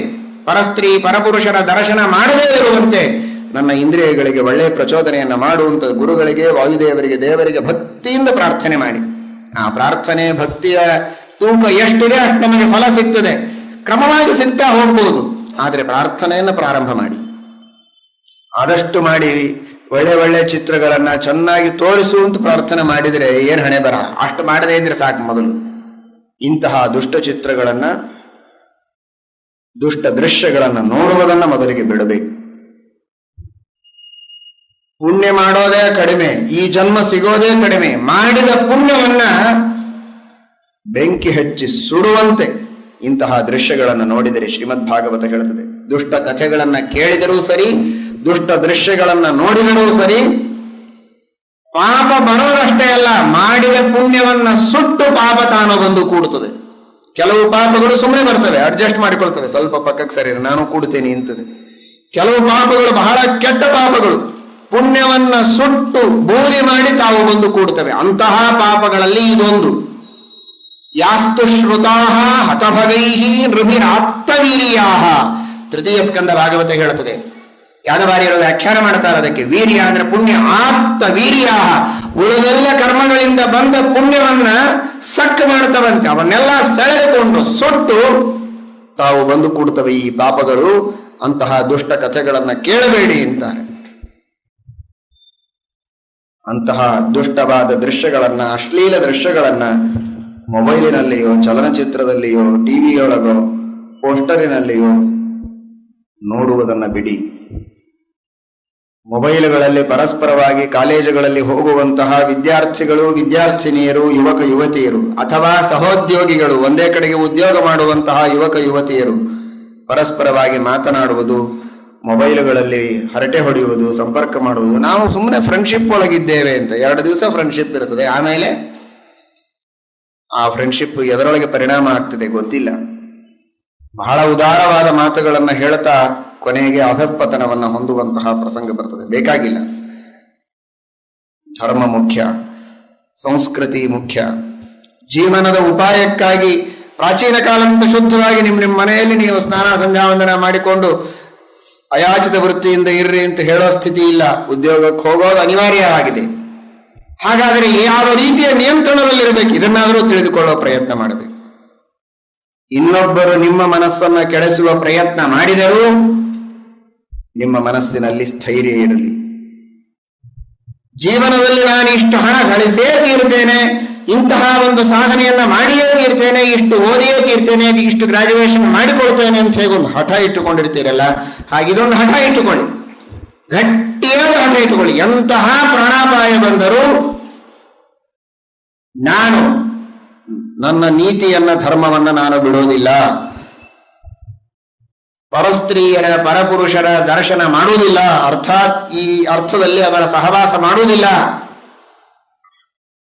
ಪರಸ್ತ್ರೀ ಪರಪುರುಷರ ದರ್ಶನ ಮಾಡದೇ ಇರುವಂತೆ ನನ್ನ ಇಂದ್ರಿಯಗಳಿಗೆ ಒಳ್ಳೆಯ ಪ್ರಚೋದನೆಯನ್ನ ಮಾಡುವಂತ ಗುರುಗಳಿಗೆ, ವಾಯುದೇವರಿಗೆ, ದೇವರಿಗೆ ಭಕ್ತಿಯಿಂದ ಪ್ರಾರ್ಥನೆ ಮಾಡಿ. ಆ ಪ್ರಾರ್ಥನೆ ಭಕ್ತಿಯ ತೂಕ ಎಷ್ಟಿದೆ ಅಷ್ಟು ನಮಗೆ ಫಲ ಸಿಗ್ತದೆ. ಕ್ರಮವಾಗಿ ಸಿಗ್ತಾ ಹೋಗ್ಬೋದು. ಆದರೆ ಪ್ರಾರ್ಥನೆಯನ್ನು ಪ್ರಾರಂಭ ಮಾಡಿ, ಆದಷ್ಟು ಮಾಡಿ. ಒಳ್ಳೆ ಒಳ್ಳೆ ಚಿತ್ರಗಳನ್ನ ಚೆನ್ನಾಗಿ ತೋರಿಸುವಂತ ಪ್ರಾರ್ಥನೆ ಮಾಡಿದರೆ ಏನ್ ಹಣೆ ಬರ. ಅಷ್ಟು ಮಾಡದೇ ಇದ್ರೆ ಸಾಕು. ಮೊದಲು ಇಂತಹ ದುಷ್ಟ ಚಿತ್ರಗಳನ್ನ, ದುಷ್ಟ ದೃಶ್ಯಗಳನ್ನ ನೋಡುವುದನ್ನ ಮೊದಲಿಗೆ ಬಿಡಬೇಕು. ಪುಣ್ಯ ಮಾಡೋದೇ ಕಡಿಮೆ, ಈ ಜನ್ಮ ಸಿಗೋದೇ ಕಡಿಮೆ. ಮಾಡಿದ ಪುಣ್ಯವನ್ನ ಬೆಂಕಿ ಹಚ್ಚಿ ಸುಡುವಂತೆ ಇಂತಹ ದೃಶ್ಯಗಳನ್ನು ನೋಡಿದರೆ, ಶ್ರೀಮದ್ ಭಾಗವತ ಹೇಳುತ್ತದೆ, ದುಷ್ಟ ಕಥೆಗಳನ್ನ ಕೇಳಿದರೂ ಸರಿ, ದುಷ್ಟ ದೃಶ್ಯಗಳನ್ನ ನೋಡಿದರೂ ಸರಿ, ಪಾಪ ಬರೋದಷ್ಟೇ ಅಲ್ಲ, ಮಾಡಿದ ಪುಣ್ಯವನ್ನ ಸುಟ್ಟು ಪಾಪ ತಾನು ಬಂದು ಕೂಡುತ್ತದೆ. ಕೆಲವು ಪಾಪಗಳು ಸುಮ್ಮನೆ ಬರ್ತವೆ, ಅಡ್ಜಸ್ಟ್ ಮಾಡಿಕೊಳ್ತವೆ, ಸ್ವಲ್ಪ ಪಕ್ಕಕ್ಕೆ ಸರಿ ನಾನು ಕೂಡ್ತೇನೆ ಇಂತದೆ. ಕೆಲವು ಪಾಪಗಳು ಬಹಳ ಕೆಟ್ಟ ಪಾಪಗಳು, ಪುಣ್ಯವನ್ನ ಸುಟ್ಟು ಬೂದಿ ಮಾಡಿ ತಾವು ಬಂದು ಕೂಡ್ತವೆ. ಅಂತಹ ಪಾಪಗಳಲ್ಲಿ ಇದೊಂದು. ಯಾಸ್ತು ಶ್ರುತಾಹ ಹತಭಗೈಹಿ ನೃಭಿರಾತ್ತವೀರ್ಯಾಹ. ತೃತೀಯ ಸ್ಕಂದ ಭಾಗವತ ಹೇಳುತ್ತದೆ. ಯಾದವಾರ್ಯರು ವ್ಯಾಖ್ಯಾನ ಮಾಡ್ತಾರೆ ಅದಕ್ಕೆ. ವೀರ್ಯ ಅಂದ್ರೆ ಪುಣ್ಯ, ಆತ್ತ ವೀರ್ಯಾಹ, ಉಳಿದೆಲ್ಲ ಕರ್ಮಗಳಿಂದ ಬಂದ ಪುಣ್ಯವನ್ನ ಸಕ್ ಮಾಡ್ತವಂತೆ. ಅವನ್ನೆಲ್ಲ ಸೆಳೆದುಕೊಂಡು ಸುಟ್ಟು ತಾವು ಬಂದು ಕೂಡ್ತವೆ ಈ ಪಾಪಗಳು. ಅಂತಹ ದುಷ್ಟ ಕಥೆಗಳನ್ನ ಕೇಳಬೇಡಿ ಅಂತಾರೆ. ಅಂತಹ ದುಷ್ಟವಾದ ದೃಶ್ಯಗಳನ್ನ, ಅಶ್ಲೀಲ ದೃಶ್ಯಗಳನ್ನ ಮೊಬೈಲಿನಲ್ಲಿಯೋ, ಚಲನಚಿತ್ರದಲ್ಲಿಯೋ, ಟಿವಿಯೊಳಗೋ, ಪೋಸ್ಟರಿನಲ್ಲಿಯೋ ನೋಡುವುದನ್ನ ಬಿಡಿ. ಮೊಬೈಲ್ಗಳಲ್ಲಿ ಪರಸ್ಪರವಾಗಿ ಕಾಲೇಜುಗಳಲ್ಲಿ ಹೋಗುವಂತಹ ವಿದ್ಯಾರ್ಥಿಗಳು, ವಿದ್ಯಾರ್ಥಿನಿಯರು, ಯುವಕ ಯುವತಿಯರು ಅಥವಾ ಸಹೋದ್ಯೋಗಿಗಳು, ಒಂದೇ ಕಡೆಗೆ ಉದ್ಯೋಗ ಮಾಡುವಂತಹ ಯುವಕ ಯುವತಿಯರು ಪರಸ್ಪರವಾಗಿ ಮಾತನಾಡುವುದು, ಮೊಬೈಲುಗಳಲ್ಲಿ ಹರಟೆ ಹೊಡೆಯುವುದು, ಸಂಪರ್ಕ ಮಾಡುವುದು. ನಾವು ಸುಮ್ಮನೆ ಫ್ರೆಂಡ್ಶಿಪ್ ಒಳಗಿದ್ದೇವೆ ಅಂತ 2 ದಿವಸ ಫ್ರೆಂಡ್ಶಿಪ್ ಇರ್ತದೆ, ಆಮೇಲೆ ಆ ಫ್ರೆಂಡ್ಶಿಪ್ ಎದರೊಳಗೆ ಪರಿಣಾಮ ಆಗ್ತದೆ ಗೊತ್ತಿಲ್ಲ. ಬಹಳ ಉದಾರವಾದ ಮಾತುಗಳನ್ನ ಹೇಳ್ತಾ ಕೊನೆಗೆ ಅಧಃಪತನವನ್ನ ಹೊಂದುವಂತಹ ಪ್ರಸಂಗ ಬರ್ತದೆ. ಬೇಕಾಗಿಲ್ಲ. ಧರ್ಮ ಮುಖ್ಯ, ಸಂಸ್ಕೃತಿ ಮುಖ್ಯ. ಜೀವನದ ಉಪಾಯಕ್ಕಾಗಿ ಪ್ರಾಚೀನ ಕಾಲಂತ ಶುದ್ಧವಾಗಿ ನಿಮ್ಮ ಮನೆಯಲ್ಲಿ ನೀವು ಸ್ನಾನ ಸಂಧ್ಯಾವಂದನ ಮಾಡಿಕೊಂಡು ಅಯಾಚಿತ ವೃತ್ತಿಯಿಂದ ಇರ್ರಿ ಅಂತ ಹೇಳೋ ಸ್ಥಿತಿ ಇಲ್ಲ. ಉದ್ಯೋಗಕ್ಕೆ ಹೋಗೋದು ಅನಿವಾರ್ಯವಾಗಿದೆ. ಹಾಗಾದರೆ ಯಾವ ರೀತಿಯ ನಿಯಂತ್ರಣದಲ್ಲಿರಬೇಕು, ಇದನ್ನಾದರೂ ತಿಳಿದುಕೊಳ್ಳೋ ಪ್ರಯತ್ನ ಮಾಡಬೇಕು. ಇನ್ನೊಬ್ಬರು ನಿಮ್ಮ ಮನಸ್ಸನ್ನ ಕೆಡಿಸುವ ಪ್ರಯತ್ನ ಮಾಡಿದರೂ ನಿಮ್ಮ ಮನಸ್ಸಿನಲ್ಲಿ ಸ್ಥೈರ್ಯ ಇರಲಿ. ಜೀವನದಲ್ಲಿ ನಾನು ಇಷ್ಟು ಹಣ ಗಳಿಸೇ ತೀರ್ತೇನೆ, ಇಂತಹ ಒಂದು ಸಾಧನೆಯನ್ನ ಮಾಡಿಯೇ ತೀರ್ತೇನೆ, ಇಷ್ಟು ಓದಿಯೇ ತೀರ್ತೇನೆ, ಇಷ್ಟು ಗ್ರಾಜುಯೇಷನ್ ಮಾಡಿಕೊಳ್ತೇನೆ ಅಂತ ಹೇಗೆ ಒಂದು ಹಠ ಇಟ್ಟುಕೊಂಡಿರ್ತೀರಲ್ಲ, ಹಾಗಿದೊಂದು ಹಠ ಇಟ್ಟುಕೊಳ್ಳಿ, ಗಟ್ಟಿಯಾದ ಹಠ ಇಟ್ಟುಕೊಳ್ಳಿ. ಎಂತಹ ಪ್ರಾಣಾಪಾಯ ಬಂದರೂ ನಾನು ನನ್ನ ನೀತಿಯನ್ನ, ಧರ್ಮವನ್ನ ನಾನು ಬಿಡೋದಿಲ್ಲ, ಪರಸ್ತ್ರೀಯರ ಪರಪುರುಷರ ದರ್ಶನ ಮಾಡುವುದಿಲ್ಲ, ಅರ್ಥಾತ್ ಈ ಅರ್ಥದಲ್ಲಿ ಅವರ ಸಹವಾಸ ಮಾಡುವುದಿಲ್ಲ,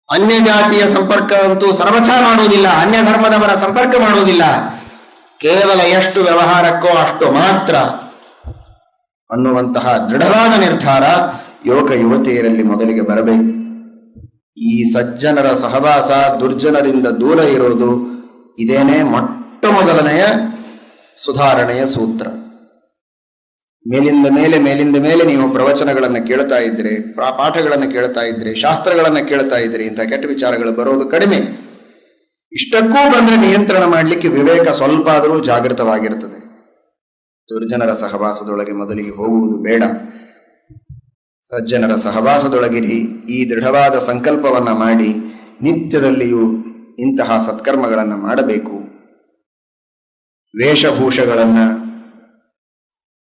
ಅನ್ಯ ಜಾತಿಯ ಸಂಪರ್ಕ ಅಂತೂ ಸರ್ವಥಾ ಮಾಡುವುದಿಲ್ಲ, ಅನ್ಯ ಧರ್ಮದವರ ಸಂಪರ್ಕ ಮಾಡುವುದಿಲ್ಲ, ಕೇವಲ ಎಷ್ಟು ವ್ಯವಹಾರಕ್ಕೋ ಅಷ್ಟು ಮಾತ್ರ ಅನ್ನುವಂತಹ ದೃಢವಾದ ನಿರ್ಧಾರ ಯುವಕ ಯುವತಿಯರಲ್ಲಿ ಮೊದಲಿಗೆ ಬರಬೇಕು. ಈ ಸಜ್ಜನರ ಸಹವಾಸ, ದುರ್ಜನರಿಂದ ದೂರ ಇರೋದು, ಇದೇನೇ ಮೊಟ್ಟ ಮೊದಲನೆಯ ಸುಧಾರಣೆಯ ಸೂತ್ರ. ಮೇಲಿಂದ ಮೇಲೆ ನೀವು ಪ್ರವಚನಗಳನ್ನು ಕೇಳ್ತಾ ಇದ್ರೆ, ಪಾಠಗಳನ್ನು ಕೇಳ್ತಾ ಇದ್ರೆ, ಶಾಸ್ತ್ರಗಳನ್ನು ಕೇಳ್ತಾ ಇದ್ರೆ, ಇಂಥ ಕೆಟ್ಟ ವಿಚಾರಗಳು ಬರೋದು ಕಡಿಮೆ. ಇಷ್ಟಕ್ಕೂ ಬಂದ್ರೆ ನಿಯಂತ್ರಣ ಮಾಡಲಿಕ್ಕೆ ವಿವೇಕ ಸ್ವಲ್ಪ ಆದರೂ ಜಾಗೃತವಾಗಿರ್ತದೆ. ದುರ್ಜನರ ಸಹವಾಸದೊಳಗೆ ಮೊದಲಿಗೆ ಹೋಗುವುದು ಬೇಡ. ಸಜ್ಜನರ ಸಹವಾಸದೊಳಗಿರಿ. ಈ ದೃಢವಾದ ಸಂಕಲ್ಪವನ್ನ ಮಾಡಿ ನಿತ್ಯದಲ್ಲಿಯೂ ಇಂತಹ ಸತ್ಕರ್ಮಗಳನ್ನು ಮಾಡಬೇಕು. ವೇಷಭೂಷಗಳನ್ನ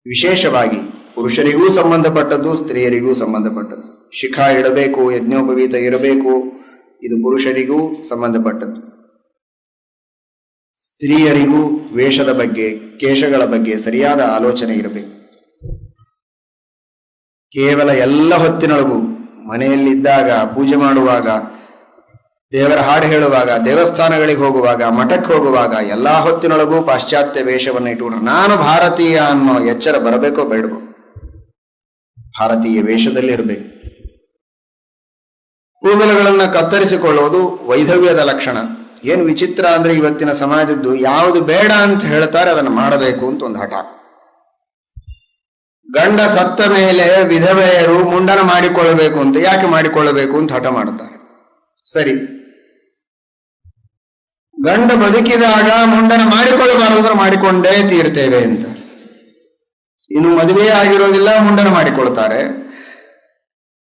ವಿಶೇಷವಾಗಿ ಪುರುಷರಿಗೂ ಸಂಬಂಧಪಟ್ಟದ್ದು, ಸ್ತ್ರೀಯರಿಗೂ ಸಂಬಂಧಪಟ್ಟದ್ದು. ಶಿಖಾ ಇಡಬೇಕು, ಯಜ್ಞೋಪವೀತ ಇರಬೇಕು, ಇದು ಪುರುಷರಿಗೂ ಸಂಬಂಧಪಟ್ಟದ್ದು. ಸ್ತ್ರೀಯರಿಗೂ ವೇಷದ ಬಗ್ಗೆ, ಕೇಶಗಳ ಬಗ್ಗೆ ಸರಿಯಾದ ಆಲೋಚನೆ ಇರಬೇಕು. ಕೇವಲ ಎಲ್ಲ ಹೊತ್ತಿನೊಳಗೂ ಮನೆಯಲ್ಲಿದ್ದಾಗ, ಪೂಜೆ ಮಾಡುವಾಗ, ದೇವರ ಹಾಡು ಹೇಳುವಾಗ, ದೇವಸ್ಥಾನಗಳಿಗೆ ಹೋಗುವಾಗ, ಮಠಕ್ಕೆ ಹೋಗುವಾಗ ಎಲ್ಲಾ ಹೊತ್ತಿನೊಳಗೂ ಪಾಶ್ಚಾತ್ಯ ವೇಷವನ್ನು ಇಟ್ಟುಕೊಂಡು ನಾನು ಭಾರತೀಯ ಅನ್ನೋ ಎಚ್ಚರ ಬರಬೇಕೋ ಬೇಡವೋ? ಭಾರತೀಯ ವೇಷದಲ್ಲಿ ಇರಬೇಕು. ಕೂದಲುಗಳನ್ನು ಕತ್ತರಿಸಿಕೊಳ್ಳುವುದು ವೈಧವ್ಯದ ಲಕ್ಷಣ. ಏನು ವಿಚಿತ್ರ ಅಂದ್ರೆ ಇವತ್ತಿನ ಸಮಾಜದ್ದು ಯಾವುದು ಬೇಡ ಅಂತ ಹೇಳ್ತಾರೆ ಅದನ್ನು ಮಾಡಬೇಕು ಅಂತ ಒಂದು ಹಠ. ಗಂಡ ಸತ್ತ ಮೇಲೆ ವಿಧವೆಯರು ಮುಂಡನ ಮಾಡಿಕೊಳ್ಳಬೇಕು ಅಂತ, ಯಾಕೆ ಮಾಡಿಕೊಳ್ಳಬೇಕು ಅಂತ ಹಠ ಮಾಡುತ್ತಾರೆ. ಸರಿ, ಗಂಡ ಬದುಕಿದಾಗ ಮುಂಡನ ಮಾಡಿಕೊಳ್ಳಬಾರದು, ಮಾಡಿಕೊಂಡೇ ತೀರ್ತೇವೆ ಅಂತ. ಇನ್ನು ಮದುವೆ ಆಗಿರೋದಿಲ್ಲ, ಮುಂಡನ ಮಾಡಿಕೊಳ್ತಾರೆ.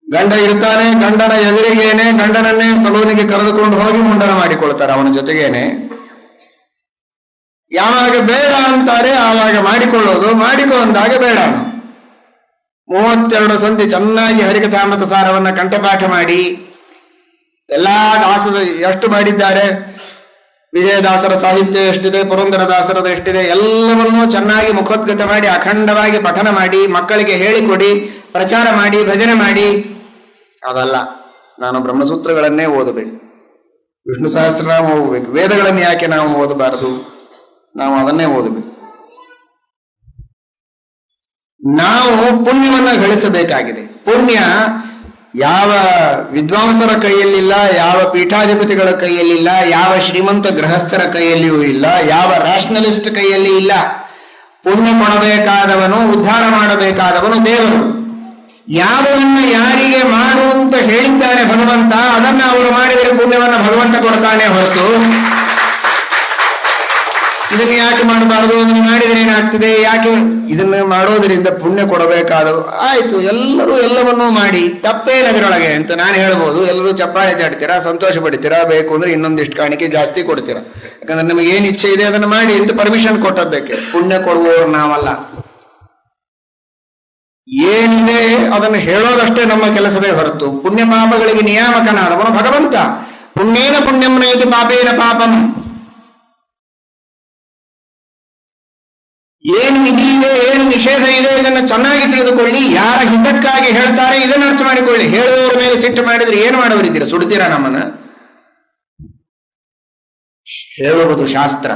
ಗಂಡ ಇರ್ತಾನೆ, ಗಂಡನ ಎದುರಿಗೇನೆ ಗಂಡನನ್ನೇ ಸಲೂನಿಗೆ ಕರೆದುಕೊಂಡು ಹೋಗಿ ಮುಂಡನ ಮಾಡಿಕೊಳ್ತಾರೆ ಅವನ ಜೊತೆಗೇನೆ. ಯಾವಾಗ ಬೇಡ ಅಂತಾರೆ ಆವಾಗ ಮಾಡಿಕೊಳ್ಳೋದು, ಮಾಡಿಕೊಂಡಾಗ ಬೇಡ. 32 ಸಂಧಿ ಚೆನ್ನಾಗಿ ಹರಿಕಥಾಮೃತ ಸಾರವನ್ನ ಕಂಠಪಾಠ ಮಾಡಿ, ಎಲ್ಲಾ ದಾಸದ ಎಷ್ಟು ಮಾಡಿದ್ದಾರೆ, ವಿಜಯದಾಸರ ಸಾಹಿತ್ಯ ಎಷ್ಟಿದೆ, ಪುರಂದರದಾಸರದ ಎಷ್ಟಿದೆ, ಎಲ್ಲವನ್ನೂ ಚೆನ್ನಾಗಿ ಮುಖೋದ್ಗತ ಮಾಡಿ ಅಖಂಡವಾಗಿ ಪಠನ ಮಾಡಿ ಮಕ್ಕಳಿಗೆ ಹೇಳಿಕೊಡಿ, ಪ್ರಚಾರ ಮಾಡಿ, ಭಜನೆ ಮಾಡಿ. ಅದಲ್ಲ, ನಾನು ಬ್ರಹ್ಮಸೂತ್ರಗಳನ್ನೇ ಓದಬೇಕು, ವಿಷ್ಣು ಸಹಸ್ರನಾಮ ಓದಬೇಕು. ವೇದಗಳನ್ನು ಯಾಕೆ ನಾವು ಓದಬಾರದು? ನಾವು ಅದನ್ನೇ ಓದಬೇಕು. ನಾವು ಪುಣ್ಯವನ್ನ ಗಳಿಸಬೇಕಾಗಿದೆ. ಪುಣ್ಯ ಯಾವ ವಿದ್ವಾಂಸರ ಕೈಯಲ್ಲಿಲ್ಲ, ಯಾವ ಪೀಠಾಧಿಪತಿಗಳ ಕೈಯಲ್ಲಿಲ್ಲ, ಯಾವ ಶ್ರೀಮಂತ ಗೃಹಸ್ಥರ ಕೈಯಲ್ಲಿಯೂ ಇಲ್ಲ, ಯಾವ ರ್ಯಾಷನಲಿಸ್ಟ್ ಕೈಯಲ್ಲಿ ಇಲ್ಲ. ಪುಣ್ಯ ಕೊಡಬೇಕಾದವನು, ಉದ್ಧಾರ ಮಾಡಬೇಕಾದವನು ದೇವರು. ಯಾವನ್ನ ಯಾರಿಗೆ ಮಾಡು ಅಂತ ಹೇಳಿದ್ದಾನೆ ಭಗವಂತ, ಅದನ್ನ ಅವರು ಮಾಡಿದರೆ ಪುಣ್ಯವನ್ನ ಭಗವಂತ ಕೊಡ್ತಾನೆ ಹೊರತು ಇದನ್ನು ಯಾಕೆ ಮಾಡಬಾರದು, ಅದನ್ನು ಮಾಡಿದರೆ ಏನಾಗ್ತದೆ, ಯಾಕೆ ಇದನ್ನ ಮಾಡೋದ್ರಿಂದ ಪುಣ್ಯ ಕೊಡಬೇಕಾದವು. ಆಯ್ತು, ಎಲ್ಲರೂ ಎಲ್ಲವನ್ನೂ ಮಾಡಿ, ತಪ್ಪೇನದ್ರೊಳಗೆ ಅಂತ ನಾನು ಹೇಳ್ಬೋದು. ಎಲ್ಲರೂ ಚಪ್ಪಾಳೆ ಜಾಡ್ತೀರಾ, ಸಂತೋಷ ಪಡ್ತೀರಾ, ಬೇಕು ಅಂದ್ರೆ ಇನ್ನೊಂದಿಷ್ಟು ಕಾಣಿಕೆ ಜಾಸ್ತಿ ಕೊಡ್ತೀರಾ. ಯಾಕಂದ್ರೆ ನಮಗೆ ಏನ್ ಇಚ್ಛೆ ಇದೆ ಅದನ್ನು ಮಾಡಿ ಅಂತ ಪರ್ಮಿಷನ್ ಕೊಟ್ಟದ್ದಕ್ಕೆ. ಪುಣ್ಯ ಕೊಡುವವರು ನಾವಲ್ಲ. ಏನಿದೆ ಅದನ್ನು ಹೇಳೋದಷ್ಟೇ ನಮ್ಮ ಕೆಲಸವೇ ಹೊರತು ಪುಣ್ಯ ಪಾಪಗಳಿಗೆ ನಿಯಾಮಕನಾದವನು ಭಗವಂತ. ಪುಣ್ಯೇನ ಪುಣ್ಯಂ ನಯತಿ ಪಾಪೇನ ಪಾಪಂ. ಏನು ವಿಧಿ ಇದೆ, ಏನು ನಿಷೇಧ ಇದೆ, ಇದನ್ನು ಚೆನ್ನಾಗಿ ತಿಳಿದುಕೊಳ್ಳಿ. ಯಾರ ಹಿತಕ್ಕಾಗಿ ಹೇಳ್ತಾರೆ ಇದನ್ನು ಅರ್ಥ ಮಾಡಿಕೊಳ್ಳಿ. ಹೇಳುವವರ ಮೇಲೆ ಸಿಟ್ಟು ಮಾಡಿದ್ರೆ ಏನು ಮಾಡೋರಿದ್ದೀರಾ? ಸುಡ್ತೀರಾ ನಮ್ಮನ್ನ? ಹೇಳುವುದು ಶಾಸ್ತ್ರ.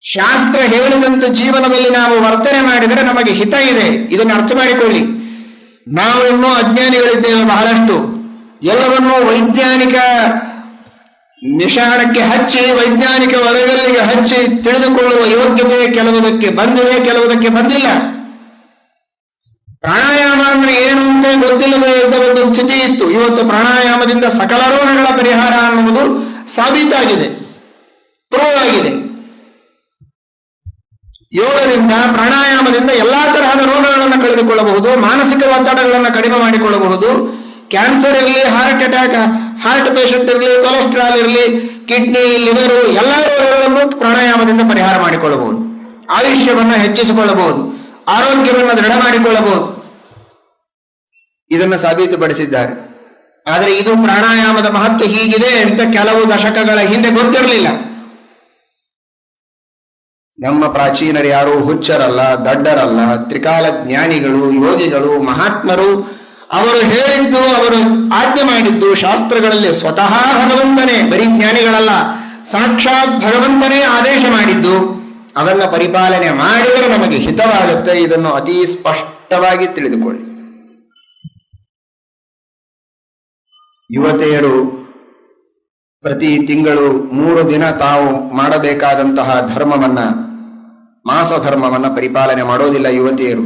ಶಾಸ್ತ್ರ ಹೇಳಿದಂತ ಜೀವನದಲ್ಲಿ ನಾವು ವರ್ತನೆ ಮಾಡಿದರೆ ನಮಗೆ ಹಿತ ಇದೆ. ಇದನ್ನು ಅರ್ಥ ಮಾಡಿಕೊಳ್ಳಿ. ನಾವು ಇನ್ನೂ ಅಜ್ಞಾನಿಗಳಿದ್ದೇವೆ ಬಹಳಷ್ಟು. ಎಲ್ಲವನ್ನೂ ವೈಜ್ಞಾನಿಕ ನಿಶಾಣಕ್ಕೆ ಹಚ್ಚಿ, ವೈಜ್ಞಾನಿಕ ವರಗಲ್ಲಿಗೆ ಹಚ್ಚಿ ತಿಳಿದುಕೊಳ್ಳುವ ಯೋಗ್ಯತೆ ಕೆಲವುದಕ್ಕೆ ಬಂದಿದೆ, ಕೆಲವುದಕ್ಕೆ ಬಂದಿಲ್ಲ. ಪ್ರಾಣಾಯಾಮ ಅಂದ್ರೆ ಏನು ಅಂತ ಗೊತ್ತಿಲ್ಲದೆ ಇದ್ದ ಒಂದು ಸ್ಥಿತಿ ಇತ್ತು. ಇವತ್ತು ಪ್ರಾಣಾಯಾಮದಿಂದ ಸಕಲ ರೋಗಗಳ ಪರಿಹಾರ ಅನ್ನುವುದು ಸಾಬೀತಾಗಿದೆ, ಪ್ರೂವ್ ಆಗಿದೆ. ಯೋಗದಿಂದ, ಪ್ರಾಣಾಯಾಮದಿಂದ ಎಲ್ಲಾ ತರಹದ ರೋಗಗಳನ್ನು ಕಳೆದುಕೊಳ್ಳಬಹುದು, ಮಾನಸಿಕ ಒತ್ತಡಗಳನ್ನು ಕಡಿಮೆ ಮಾಡಿಕೊಳ್ಳಬಹುದು. ಕ್ಯಾನ್ಸರ್ ಇರಲಿ, ಹಾರ್ಟ್ ಅಟ್ಯಾಕ್, ಹಾರ್ಟ್ ಪೇಷಂಟ್ ಇರಲಿ, ಕೊಲೆಸ್ಟ್ರಾಲ್ ಇರಲಿ, ಕಿಡ್ನಿ, ಲಿವರು, ಎಲ್ಲ ರೋಗಗಳನ್ನು ಪ್ರಾಣಾಯಾಮದಿಂದ ಪರಿಹಾರ ಮಾಡಿಕೊಳ್ಳಬಹುದು. ಆಯುಷ್ಯವನ್ನು ಹೆಚ್ಚಿಸಿಕೊಳ್ಳಬಹುದು, ಆರೋಗ್ಯವನ್ನು ದೃಢ ಮಾಡಿಕೊಳ್ಳಬಹುದು. ಇದನ್ನು ಸಾಬೀತುಪಡಿಸಿದ್ದಾರೆ. ಆದರೆ ಇದು ಪ್ರಾಣಾಯಾಮದ ಮಹತ್ವ ಹೀಗಿದೆ ಅಂತ ಕೆಲವು ದಶಕಗಳ ಹಿಂದೆ ಗೊತ್ತಿರಲಿಲ್ಲ. ನಮ್ಮ ಪ್ರಾಚೀನರು ಯಾರು ಹುಚ್ಚರಲ್ಲ, ದಡ್ಡರಲ್ಲ, ತ್ರಿಕಾಲ ಜ್ಞಾನಿಗಳು, ಯೋಗಿಗಳು, ಮಹಾತ್ಮರು. ಅವರು ಹೇಳಿದ್ದು, ಅವರು ಆಜ್ಞೆ ಮಾಡಿದ್ದು ಶಾಸ್ತ್ರಗಳಲ್ಲಿ ಸ್ವತಃ ಭಗವಂತನೇ, ಬರೀ ಜ್ಞಾನಿಗಳಲ್ಲ, ಸಾಕ್ಷಾತ್ ಭಗವಂತನೇ ಆದೇಶ ಮಾಡಿದ್ದು. ಅದನ್ನು ಪರಿಪಾಲನೆ ಮಾಡಿದರೆ ನಮಗೆ ಹಿತವಾಗುತ್ತೆ. ಇದನ್ನು ಅತಿ ಸ್ಪಷ್ಟವಾಗಿ ತಿಳಿದುಕೊಳ್ಳಿ. ಯುವತಿಯರು ಪ್ರತಿ ತಿಂಗಳು 3 ದಿನ ತಾವು ಮಾಡಬೇಕಾದಂತಹ ಧರ್ಮವನ್ನ, ಮಾಸ ಧರ್ಮವನ್ನ ಪರಿಪಾಲನೆ ಮಾಡೋದಿಲ್ಲ ಯುವತಿಯರು.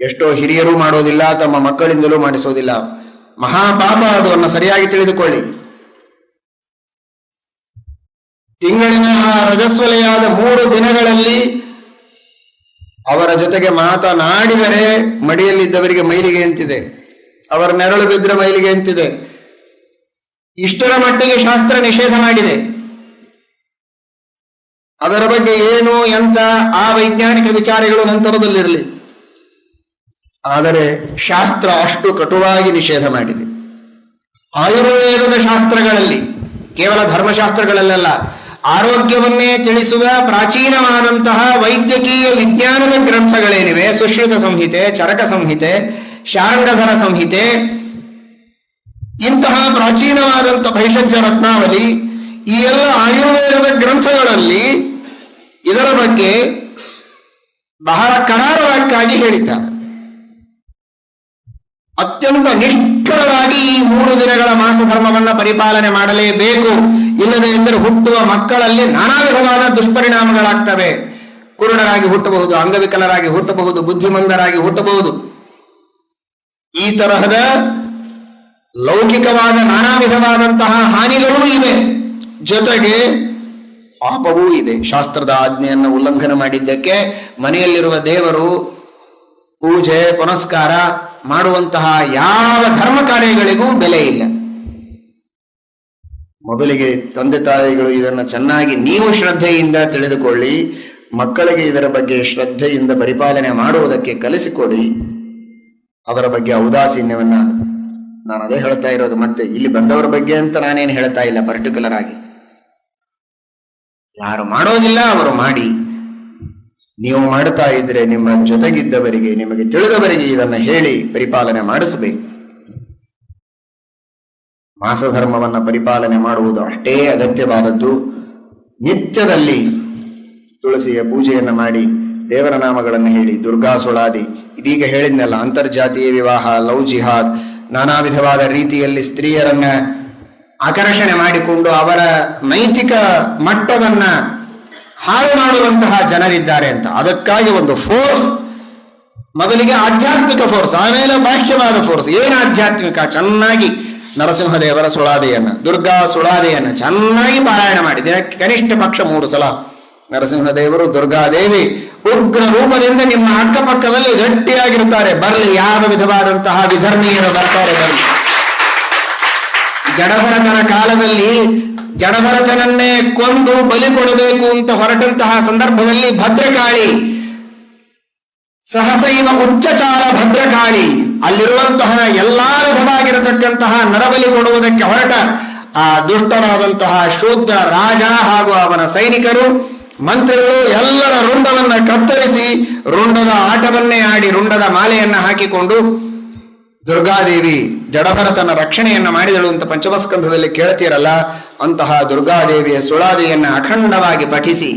ಎಷ್ಟೋ ಹಿರಿಯರು ಮಾಡೋದಿಲ್ಲ, ತಮ್ಮ ಮಕ್ಕಳಿಂದಲೂ ಮಾಡಿಸೋದಿಲ್ಲ. ಮಹಾಪಾಪ ಅದನ್ನು ಸರಿಯಾಗಿ ತಿಳಿದುಕೊಳ್ಳಿ. ತಿಂಗಳಿನ ರಜಸ್ವಲೆಯಾದ 3 ದಿನಗಳಲ್ಲಿ ಅವರ ಜೊತೆಗೆ ಮಾತನಾಡಿದರೆ ಮಡಿಯಲ್ಲಿದ್ದವರಿಗೆ ಮೈಲಿಗೆ ಅಂತಿದೆ, ಅವರ ನೆರಳು ಬಿದ್ದರೆ ಮೈಲಿಗೆ ಅಂತಿದೆ. ಇಷ್ಟರ ಮಟ್ಟಿಗೆ ಶಾಸ್ತ್ರ ನಿಷೇಧ ಮಾಡಿದೆ. ಅದರ ಬಗ್ಗೆ ಏನು ಎಂತ ಆ ವೈಜ್ಞಾನಿಕ ವಿಚಾರಗಳು ನಂತರದಲ್ಲಿರಲಿ. ಆದರೆ ಶಾಸ್ತ್ರ ಅಷ್ಟು ಕಟುವಾಗಿ ನಿಷೇಧ ಮಾಡಿದೆ. ಆಯುರ್ವೇದದ ಶಾಸ್ತ್ರಗಳಲ್ಲಿ, ಕೇವಲ ಧರ್ಮಶಾಸ್ತ್ರಗಳಲ್ಲೆಲ್ಲ, ಆರೋಗ್ಯವನ್ನೇ ತಿಳಿಸುವ ಪ್ರಾಚೀನವಾದಂತಹ ವೈದ್ಯಕೀಯ ವಿಜ್ಞಾನದ ಗ್ರಂಥಗಳೇನಿವೆ, ಸುಶ್ರುತ ಸಂಹಿತೆ, ಚರಕ ಸಂಹಿತೆ, ಶಾರ್ಂಗಧರ ಸಂಹಿತೆ, ಇಂತಹ ಪ್ರಾಚೀನವಾದಂಥ ಭೈಷಜ್ಯ ರತ್ನಾವಲಿ, ಈ ಎಲ್ಲ ಆಯುರ್ವೇದದ ಗ್ರಂಥಗಳಲ್ಲಿ ಇದರ ಬಗ್ಗೆ ಬಹಳ ಕರಾರವಾಗಿ ಹೇಳಿದ್ದಾರೆ. ಅತ್ಯಂತ ನಿಷ್ಠುರವಾಗಿ ಈ 3 ದಿನಗಳ ಮಾಸ ಧರ್ಮವನ್ನು ಪರಿಪಾಲನೆ ಮಾಡಲೇಬೇಕು. ಇಲ್ಲದೆ ಎಂದರೆ ಹುಟ್ಟುವ ಮಕ್ಕಳಲ್ಲಿ ನಾನಾ ವಿಧವಾದ ದುಷ್ಪರಿಣಾಮಗಳಾಗ್ತವೆ. ಕುರುಡರಾಗಿ ಹುಟ್ಟಬಹುದು, ಅಂಗವಿಕಲರಾಗಿ ಹುಟ್ಟಬಹುದು, ಬುದ್ಧಿಮಂದರಾಗಿ ಹುಟ್ಟಬಹುದು. ಈ ತರಹದ ಲೌಕಿಕವಾದ ನಾನಾ ವಿಧವಾದಂತಹ ಹಾನಿಗಳೂ ಇವೆ, ಜೊತೆಗೆ ಪಾಪವೂ ಇದೆ. ಶಾಸ್ತ್ರದ ಆಜ್ಞೆಯನ್ನು ಉಲ್ಲಂಘನೆ ಮಾಡಿದ್ದಕ್ಕೆ ಮನೆಯಲ್ಲಿರುವ ದೇವರು ಪೂಜೆ ಪುನಸ್ಕಾರ ಮಾಡುವಂತಹ ಯಾವ ಧರ್ಮ ಕಾರ್ಯಗಳಿಗೂ ಬೆಲೆ ಇಲ್ಲ. ಮೊದಲಿಗೆ ತಂದೆ ತಾಯಿಗಳು ಇದನ್ನು ಚೆನ್ನಾಗಿ ನೀವು ಶ್ರದ್ಧೆಯಿಂದ ತಿಳಿದುಕೊಳ್ಳಿ, ಮಕ್ಕಳಿಗೆ ಇದರ ಬಗ್ಗೆ ಶ್ರದ್ಧೆಯಿಂದ ಪರಿಪಾಲನೆ ಮಾಡುವುದಕ್ಕೆ ಕಲಿಸಿಕೊಡಿ. ಅದರ ಬಗ್ಗೆ ಔದಾಸೀನ್ಯವನ್ನ, ನಾನು ಅದೇ ಹೇಳ್ತಾ ಇರೋದು. ಮತ್ತೆ ಇಲ್ಲಿ ಬಂದವರ ಬಗ್ಗೆ ಅಂತ ನಾನೇನು ಹೇಳ್ತಾ ಇಲ್ಲ ಪರ್ಟಿಕ್ಯುಲರ್ ಆಗಿ. ಯಾರು ಮಾಡೋದಿಲ್ಲ ಅವರು ಮಾಡಿ. ನೀವು ಮಾಡ್ತಾ ಇದ್ರೆ ನಿಮ್ಮ ಜೊತೆಗಿದ್ದವರಿಗೆ, ನಿಮಗೆ ತಿಳಿದವರಿಗೆ ಇದನ್ನು ಹೇಳಿ ಪರಿಪಾಲನೆ ಮಾಡಿಸಬೇಕು. ಮಾಸಧರ್ಮವನ್ನ ಪರಿಪಾಲನೆ ಮಾಡುವುದು ಅಷ್ಟೇ ಅಗತ್ಯವಾದದ್ದು. ನಿತ್ಯದಲ್ಲಿ ತುಳಸಿಯ ಪೂಜೆಯನ್ನು ಮಾಡಿ, ದೇವರ ನಾಮಗಳನ್ನು ಹೇಳಿ, ದುರ್ಗಾ ಸುಳಾದಿ, ಇದೀಗ ಹೇಳಿದ್ನಲ್ಲ, ಅಂತರ್ಜಾತೀಯ ವಿವಾಹ, ಲವ್ ಜಿಹಾದ್, ನಾನಾ ವಿಧವಾದ ರೀತಿಯಲ್ಲಿ ಸ್ತ್ರೀಯರನ್ನ ಆಕರ್ಷಣೆ ಮಾಡಿಕೊಂಡು ಅವರ ನೈತಿಕ ಮಟ್ಟವನ್ನ ಹಾಳು ಮಾಡುವಂತಹ ಜನರಿದ್ದಾರೆ ಅಂತ. ಅದಕ್ಕಾಗಿ ಒಂದು ಫೋರ್ಸ್, ಮೊದಲಿಗೆ ಆಧ್ಯಾತ್ಮಿಕ ಫೋರ್ಸ್, ಆಮೇಲೆ ಬಾಹ್ಯವಾದ ಫೋರ್ಸ್. ಏನು ಆಧ್ಯಾತ್ಮಿಕ? ಚೆನ್ನಾಗಿ ನರಸಿಂಹದೇವರ ಸುಳಾದಿಯನ್ನ, ದುರ್ಗಾ ಸುಳಾದಿಯನ್ನ ಚೆನ್ನಾಗಿ ಪಾರಾಯಣ ಮಾಡಿ, ದಿನಕ್ಕೆ ಕನಿಷ್ಠ ಪಕ್ಷ 3 ಸಲ ನರಸಿಂಹದೇವರು, ದುರ್ಗಾದೇವಿ ಉಗ್ರ ರೂಪದಿಂದ ನಿಮ್ಮ ಅಕ್ಕಪಕ್ಕದಲ್ಲಿ ಗಟ್ಟಿಯಾಗಿರ್ತಾರೆ. ಬರಲಿ, ಯಾವ ವಿಧವಾದಂತಹ ವಿಧರ್ಮೀಯರು ಬರ್ತಾರೆ, ಬರಲಿ. ಜಡಭರತನ ಕಾಲದಲ್ಲಿ ಜಡಭರತನನ್ನೇ ಕೊಂದು ಬಲಿ ಕೊಡಬೇಕು ಅಂತ ಹೊರಟಂತಹ ಸಂದರ್ಭದಲ್ಲಿ ಭದ್ರಕಾಳಿ, ಸಹಸೈವ ಉಚ್ಚಚಾರ ಭದ್ರಕಾಳಿ, ಅಲ್ಲಿರುವಂತಹ ಎಲ್ಲಾ ವಿಧವಾಗಿರತಕ್ಕಂತಹ ನರಬಲಿ ಕೊಡುವುದಕ್ಕೆ ಹೊರಟ ಆ ದುಷ್ಟರಾದಂತಹ ಶೂದ್ರ ರಾಜ ಹಾಗೂ ಅವನ ಸೈನಿಕರು, ಮಂತ್ರಿಗಳು ಎಲ್ಲರ ರುಂಡವನ್ನ ಕತ್ತರಿಸಿ ರುಂಡದ ಆಟವನ್ನೇ ಆಡಿ ರುಂಡದ ಮಾಲೆಯನ್ನ ಹಾಕಿಕೊಂಡು ದುರ್ಗಾದೇವಿ ಜಡಭರತನ ರಕ್ಷಣೆಯನ್ನ ಮಾಡಿದಳು ಅಂತ ಪಂಚಮಸ್ಕಂಧದಲ್ಲಿ ಕೇಳ್ತೀರಲ್ಲ. ಅಂತಹ ದುರ್ಗಾದೇವಿಯ ಸುಳಾದಿಯನ್ನ ಅಖಂಡವಾಗಿ ಪಠಿಸಿ,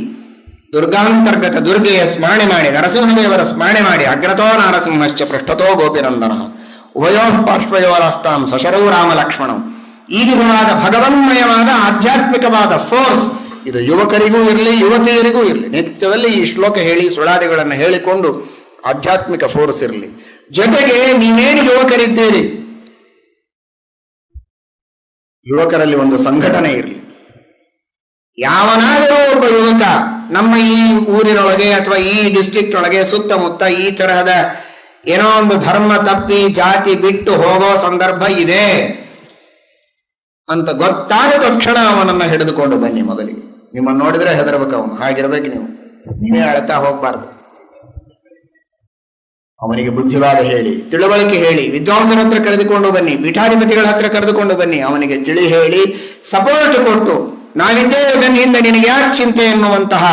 ದುರ್ಗಾಂತರ್ಗತ ದುರ್ಗೆಯ ಸ್ಮರಣೆ ಮಾಡಿ, ನರಸಿಂಹದೇವರ ಸ್ಮರಣೆ ಮಾಡಿ, ಅಗ್ರತೋ ನಾರಸಿಂಹಶ್ಚ ಪೃಷ್ಠತೋ ಗೋಪಿನಂದನ ಉಭಯೋ ಪಾರ್ಶ್ವಯೋರಾಸ್ತಾಂ ಸಶರೌ ರಾಮ ಲಕ್ಷ್ಮಣಂ. ಈ ವಿಧವಾದ ಭಗವನ್ಮಯವಾದ ಆಧ್ಯಾತ್ಮಿಕವಾದ ಫೋರ್ಸ್ ಇದು ಯುವಕರಿಗೂ ಇರಲಿ, ಯುವತಿಯರಿಗೂ ಇರಲಿ. ನಿತ್ಯದಲ್ಲಿ ಈ ಶ್ಲೋಕ ಹೇಳಿ, ಸುಳಾದಿಗಳನ್ನು ಹೇಳಿಕೊಂಡು ಆಧ್ಯಾತ್ಮಿಕ ಫೋರ್ಸ್ ಇರಲಿ. ಜೊತೆಗೆ ನೀವೇನು ಯುವಕರಿದ್ದೀರಿ, ಯುವಕರಲ್ಲಿ ಒಂದು ಸಂಘಟನೆ ಇರಲಿ. ಯಾವನಾದರೂ ಒಬ್ಬ ಯುವಕ ನಮ್ಮ ಈ ಊರಿನೊಳಗೆ ಅಥವಾ ಈ ಡಿಸ್ಟ್ರಿಕ್ಟ್ ಒಳಗೆ ಸುತ್ತಮುತ್ತ ಈ ತರಹದ ಏನೋ ಒಂದು ಧರ್ಮ ತಪ್ಪಿ ಜಾತಿ ಬಿಟ್ಟು ಹೋಗೋ ಸಂದರ್ಭ ಇದೆ ಅಂತ ಗೊತ್ತಾದ ತಕ್ಷಣ ಅವನನ್ನ ಹಿಡಿದುಕೊಂಡು ಬನ್ನಿ. ಮೊದಲಿಗೆ ನಿಮ್ಮನ್ನು ನೋಡಿದ್ರೆ ಹೆದರ್ಬೇಕು ಅವನು. ಹಾಗಿರ್ಬೇಕು ನೀವು. ನೀವೇ ಅಳ್ತಾ ಹೋಗ್ಬಾರ್ದು. ಅವನಿಗೆ ಬುದ್ಧಿವಾದ ಹೇಳಿ, ತಿಳುವಳಿಕೆ ಹೇಳಿ, ವಿದ್ವಾಂಸರ ಹತ್ರ ಕರೆದುಕೊಂಡು ಬನ್ನಿ, ಪೀಠಾಧಿಪತಿಗಳ ಹತ್ರ ಕರೆದುಕೊಂಡು ಬನ್ನಿ. ಅವನಿಗೆ ತಿಳಿ ಹೇಳಿ ಸಪೋರ್ಟ್ ಕೊಟ್ಟು, ನಾವಿದ್ದೇವೆ ಬೆನ್ನಿಂದ, ನಿನಗೆ ಯಾಕೆ ಚಿಂತೆ ಎನ್ನುವಂತಹ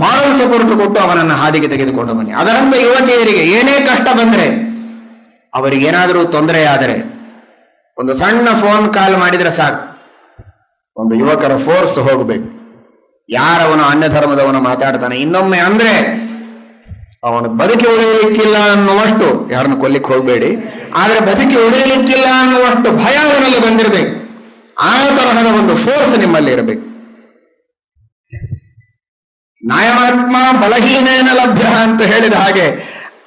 ಮಾರಲ್ ಸಪೋರ್ಟ್ ಕೊಟ್ಟು ಅವನನ್ನು ಹಾದಿಗೆ ತೆಗೆದುಕೊಂಡು ಬನ್ನಿ. ಅದರಂತೆ ಯುವತಿಯರಿಗೆ ಏನೇ ಕಷ್ಟ ಬಂದ್ರೆ, ಅವರಿಗೇನಾದರೂ ತೊಂದರೆ ಆದರೆ ಒಂದು ಸಣ್ಣ ಫೋನ್ ಕಾಲ್ ಮಾಡಿದ್ರೆ ಸಾಕು, ಒಂದು ಯುವಕರ ಫೋರ್ಸ್ ಹೋಗಬೇಕು. ಯಾರವನು ಅನ್ಯ ಧರ್ಮದವನು ಮಾತಾಡ್ತಾನೆ ಇನ್ನೊಮ್ಮೆ ಅಂದ್ರೆ ಅವನು ಬದುಕಿ ಉಳಿಯಲಿಕ್ಕಿಲ್ಲ ಅನ್ನುವಷ್ಟು, ಯಾರನ್ನು ಕೊಲ್ಲಿಕ್ಕೆ ಹೋಗಬೇಡಿ, ಆದ್ರೆ ಬದುಕಿ ಉಳಿಯಲಿಕ್ಕಿಲ್ಲ ಅನ್ನುವಷ್ಟು ಭಯ ಅವನಲ್ಲಿ ಬಂದಿರಬೇಕು. ಆ ತರಹದ ಒಂದು ಫೋರ್ಸ್ ನಿಮ್ಮಲ್ಲಿ ಇರಬೇಕು. ನಾಯಮಾತ್ಮ ಬಲಹೀನೇನ ಲಭ್ಯ ಅಂತ ಹೇಳಿದ ಹಾಗೆ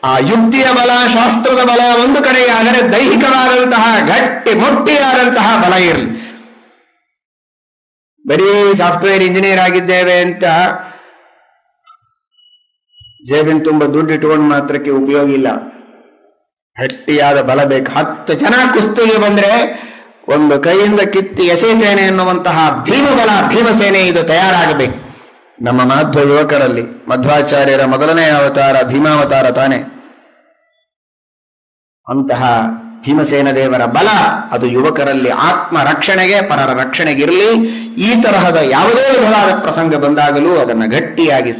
ಆ ಯುಕ್ತಿಯ ಬಲ, ಶಾಸ್ತ್ರದ ಬಲ ಒಂದು ಕಡೆಗೆ, ಆದರೆ ದೈಹಿಕವಾದಂತಹ ಗಟ್ಟಿ ಮೊಟ್ಟಿಯಾದಂತಹ ಬಲ ಇರಲಿ. ಬರೀ ಸಾಫ್ಟ್ವೇರ್ ಇಂಜಿನಿಯರ್ ಆಗಿದ್ದೇವೆ ಅಂತ ಜೇಬಿನ ತುಂಬ ದುಡ್ಡು ಇಟ್ಕೊಂಡು ಮಾತ್ರಕ್ಕೆ ಉಪಯೋಗ ಇಲ್ಲ. ಗಟ್ಟಿಯಾದ ಬಲ ಬೇಕು. 10 ಜನ ಕುಸ್ತಿಗೆ ಬಂದ್ರೆ ಒಂದು ಕೈಯಿಂದ ಕಿತ್ತಿ ಎಸೆತೇನೆ ಎನ್ನುವಂತಹ ಭೀಮಬಲ, ಭೀಮಸೇನೆ ಇದು ತಯಾರಾಗಬೇಕು. ನಮ್ಮ ಮಧ್ವ ಯುವಕರಲ್ಲಿ ಮಧ್ವಾಚಾರ್ಯರ ಮೊದಲನೇ ಅವತಾರ ಭೀಮಾವತಾರ ತಾನೆ. ಅಂತಹ ಭೀಮಸೇನ ದೇವರ ಬಲ ಅದು ಯುವಕರಲ್ಲಿ ಆತ್ಮ ರಕ್ಷಣೆಗೆ, ಪರರ ರಕ್ಷಣೆಗಿರಲಿ. ಈ ತರಹದ ಯಾವುದೇ ವಿಧವಾದ ಪ್ರಸಂಗ ಬಂದಾಗಲೂ ಅದನ್ನು ಗಟ್ಟಿಯಾಗಿ